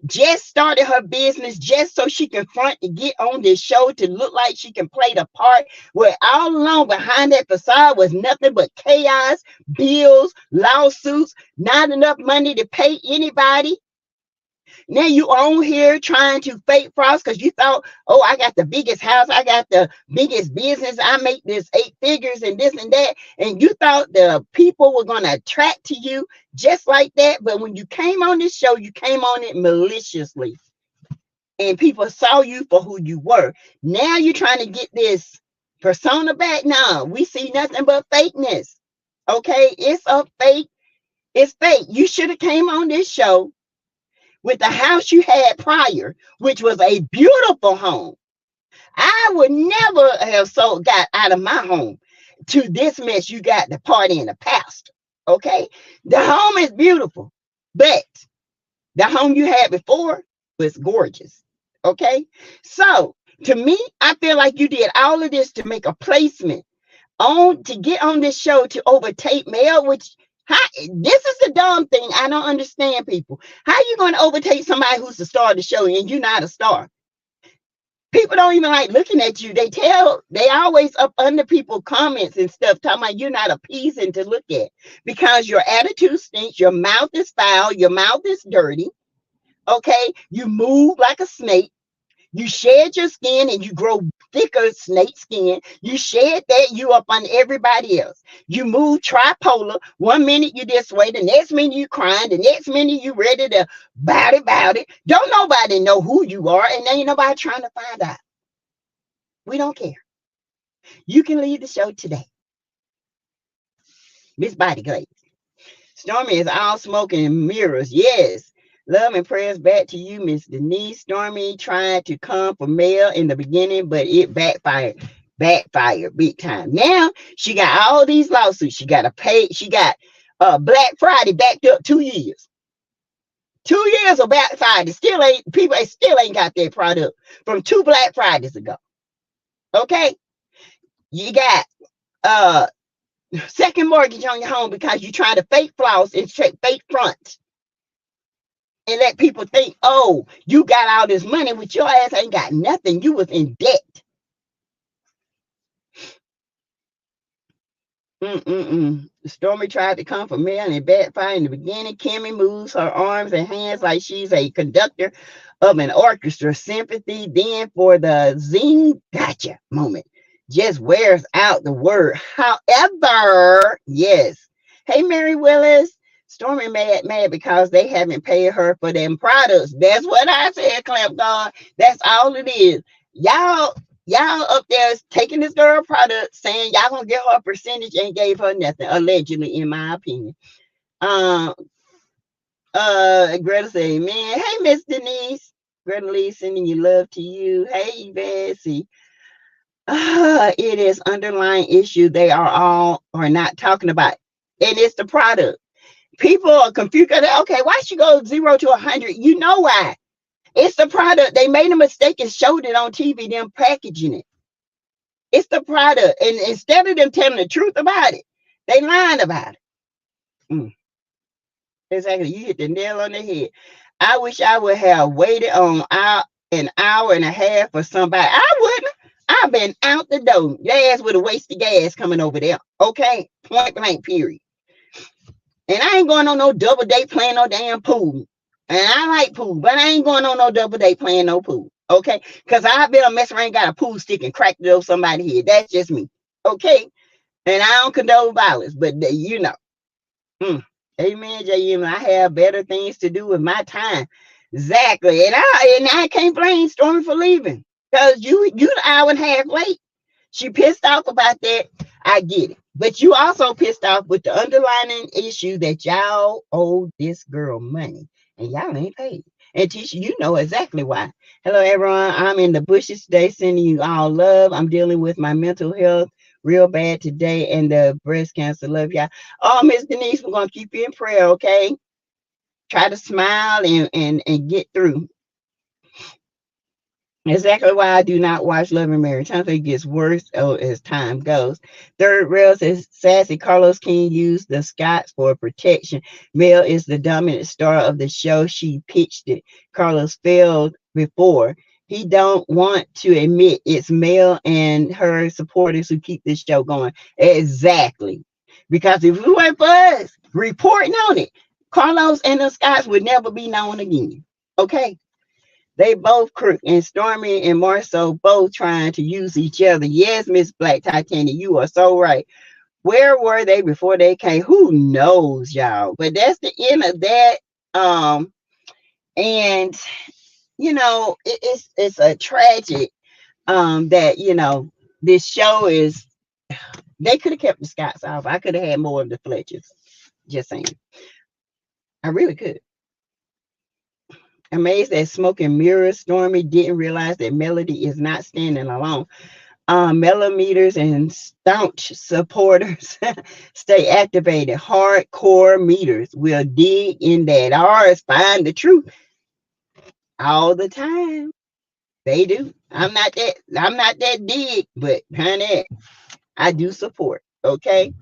Speaker 1: just started her business just so she can front to get on this show to look like she can play the part, where all along behind that facade was nothing but chaos, bills, lawsuits, not enough money to pay anybody. Now you on here trying to fake frost because you thought, oh, I got the biggest house, I got the biggest business, I make this 8 figures and this and that, and you thought the people were going to attract to you just like that. But when you came on this show, you came on it maliciously, and people saw you for who you were. Now you're trying to get this persona back. No, we see nothing but fakeness. Okay, it's a fake. It's fake. You should have came on this show with the house you had prior, which was a beautiful home. I would never have got out of my home to this mess you got the party in the past. Okay, the home is beautiful, but the home you had before was gorgeous. Okay, so to me, I feel like you did all of this to make a placement on to get on this show to overtake Mel, which this is the dumb thing. I don't understand people. How you going to overtake somebody who's the star of the show and you're not a star? People don't even like looking at you. They always up under people comments and stuff talking about you're not appeasing to look at because your attitude stinks, your mouth is foul, your mouth is dirty. Okay, you move like a snake. You shed your skin and you grow thicker snake skin. You shed that, you up on everybody else. You move tripolar. 1 minute you this way, the next minute you crying, the next minute you ready to bout it. Don't nobody know who you are, and ain't nobody trying to find out. We don't care. You can leave the show today. Miss Body Glaze. Stormy is all smoke and mirrors. Yes. Love and prayers back to you, Miss Denise. Stormy tried to come for Mel in the beginning, but it backfired big time. Now she got all these lawsuits. She got to pay. She got Black Friday backed up 2 years. 2 years of Black Friday. Still ain't got their product from 2 Black Fridays ago. Okay, you got second mortgage on your home because you trying to fake floss and fake front. And let people think, oh, you got all this money, with your ass ain't got nothing. You was in debt. Stormy tried to come for Mel and it backfired in the beginning. Kimmy moves her arms and hands like she's a conductor of an orchestra. Sympathy then for the zing gotcha moment just wears out the word. However, yes. Hey, Mary Willis. Stormy mad because they haven't paid her for them products. That's what I said, Clamp God. That's all it is. Y'all up there taking this girl product, saying y'all gonna get her a percentage and gave her nothing, allegedly, in my opinion. Greta say, man, hey, Miss Denise. Greta Lee sending you love to you. Hey, Bessie. It is underlying issue they are not talking about, and it's the product. People are confused. Okay, why she go 0 to 100? You know why? It's the product. They made a mistake and showed it on TV, them packaging it. It's the product. And instead of them telling the truth about it, they lying about it. Mm, exactly. You hit the nail on the head. I wish I would have waited on an hour and a half for somebody. I wouldn't. I've been out the door. Your ass would have wasted gas coming over there. Okay? Point blank, period. And I ain't going on no double date playing no damn pool. And I like pool, but I ain't going on no double date playing no pool. Okay? Because I've been a mess around, got a pool stick and cracked it over somebody's head. That's just me. Okay? And I don't condone violence, but you know. Amen, JM. I have better things to do with my time. Exactly. And I can't blame Stormy for leaving. Because you the hour and a half late. She pissed off about that. I get it. But you also pissed off with the underlying issue that y'all owe this girl money and y'all ain't paid. And Tisha, you know exactly why. Hello, everyone. I'm in the bushes today, sending you all love. I'm dealing with my mental health real bad today and the breast cancer. Love y'all. Oh, Miss Denise, we're going to keep you in prayer, okay? Try to smile and get through. Exactly why I do not watch Love and Marriage. It gets worse as time goes. Third rail says Sassy Carlos King used the Scots for protection. Mel is the dominant star of the show. She pitched it. Carlos failed before. He don't want to admit it's Mel and her supporters who keep this show going. Exactly. Because if it weren't for us reporting on it, Carlos and the Scots would never be known again. Okay? They both crook, and Stormy and Marceau both trying to use each other. Yes, Miss Black Titania, you are so right. Where were they before they came? Who knows, y'all? But that's the end of that. And you know, it's a tragic that you know this show is. They could have kept the Scots off. I could have had more of the Fletchers. Just saying, I really could. Amazed that Smoke and Mirrors Stormy didn't realize that Melody is not standing alone. Millimeters and staunch supporters stay activated. Hardcore meters will dig in that R's, find the truth all the time. They do. I'm not that dig, but honey, I do support. Okay.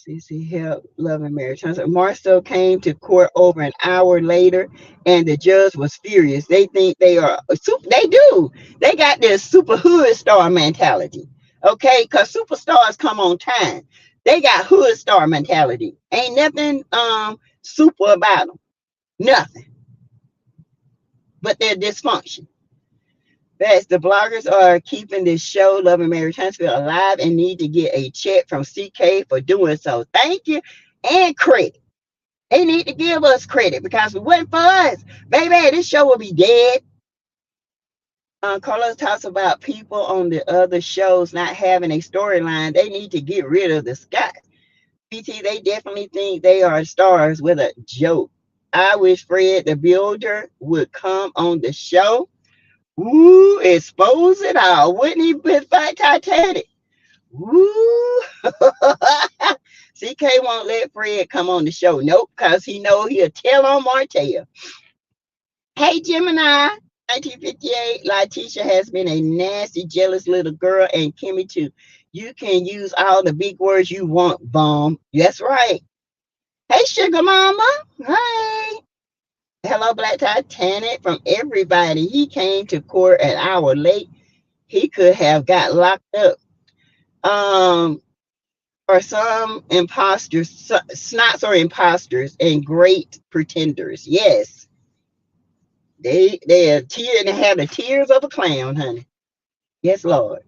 Speaker 1: CC help Love and Marriage. Marcel came to court over an hour later, and the judge was furious. They think they are super. They do. They got this super hood star mentality. Okay, because superstars come on time. They got hood star mentality. Ain't nothing super about them. Nothing. But their dysfunction. That's the bloggers are keeping this show, Love and Marriage Huntsville, alive and need to get a check from CK for doing so. Thank you and credit. They need to give us credit because if it wasn't for us, baby, this show would be dead. Carlos talks about people on the other shows not having a storyline. They need to get rid of the Scott. PT, they definitely think they are stars with a joke. I wish Fred the Builder would come on the show. Ooh, expose it all. Wouldn't he been fight Titanic? Ooh. CK won't let Fred come on the show. Nope, because he know he'll tell on Martell. Hey, Gemini. 1958, Letitia has been a nasty, jealous little girl, and Kimmy too. You can use all the big words you want, bum. That's right. Hey, Sugar Mama. Hey. Hello, Black Titanic from everybody. He came to court an hour late. He could have got locked up. Or some imposters, snots or imposters and great pretenders. Yes. They are tears and have the tears of a clown, honey. Yes, Lord.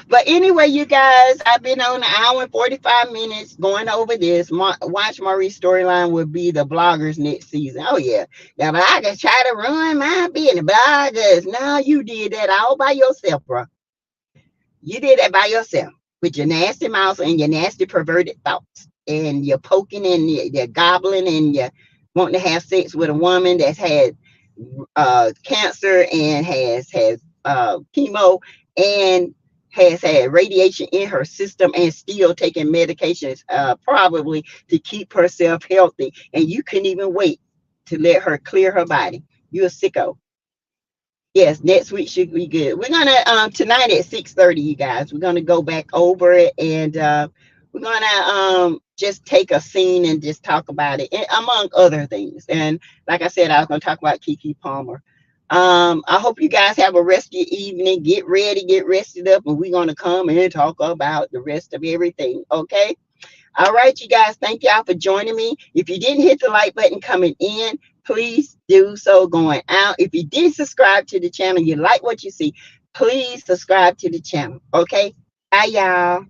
Speaker 1: But anyway, you guys, I've been on an hour and 45 minutes going over this. Watch Marie's storyline will be the bloggers next season. Oh, yeah. The bloggers try to ruin my business. Bloggers. No, you did that all by yourself, bro. You did that by yourself with your nasty mouth and your nasty perverted thoughts. And you're poking and you're gobbling and you're wanting to have sex with a woman that's had cancer and has chemo and has had radiation in her system and still taking medications, probably to keep herself healthy. And you couldn't even wait to let her clear her body. You're a sicko. Yes, next week should be good. We're gonna tonight at 6:30, you guys. We're gonna go back over it, and we're gonna just take a scene and just talk about it, and, among other things. And like I said, I was gonna talk about Keke Palmer. I hope you guys have a rest of your evening. Get ready, get rested up, and we're gonna come and talk about the rest of everything. Okay. All right, you guys, thank y'all for joining me. If you didn't hit the like button coming in, please do so going out. If you did subscribe to the channel, you like what you see, please subscribe to the channel. Okay? Bye, y'all.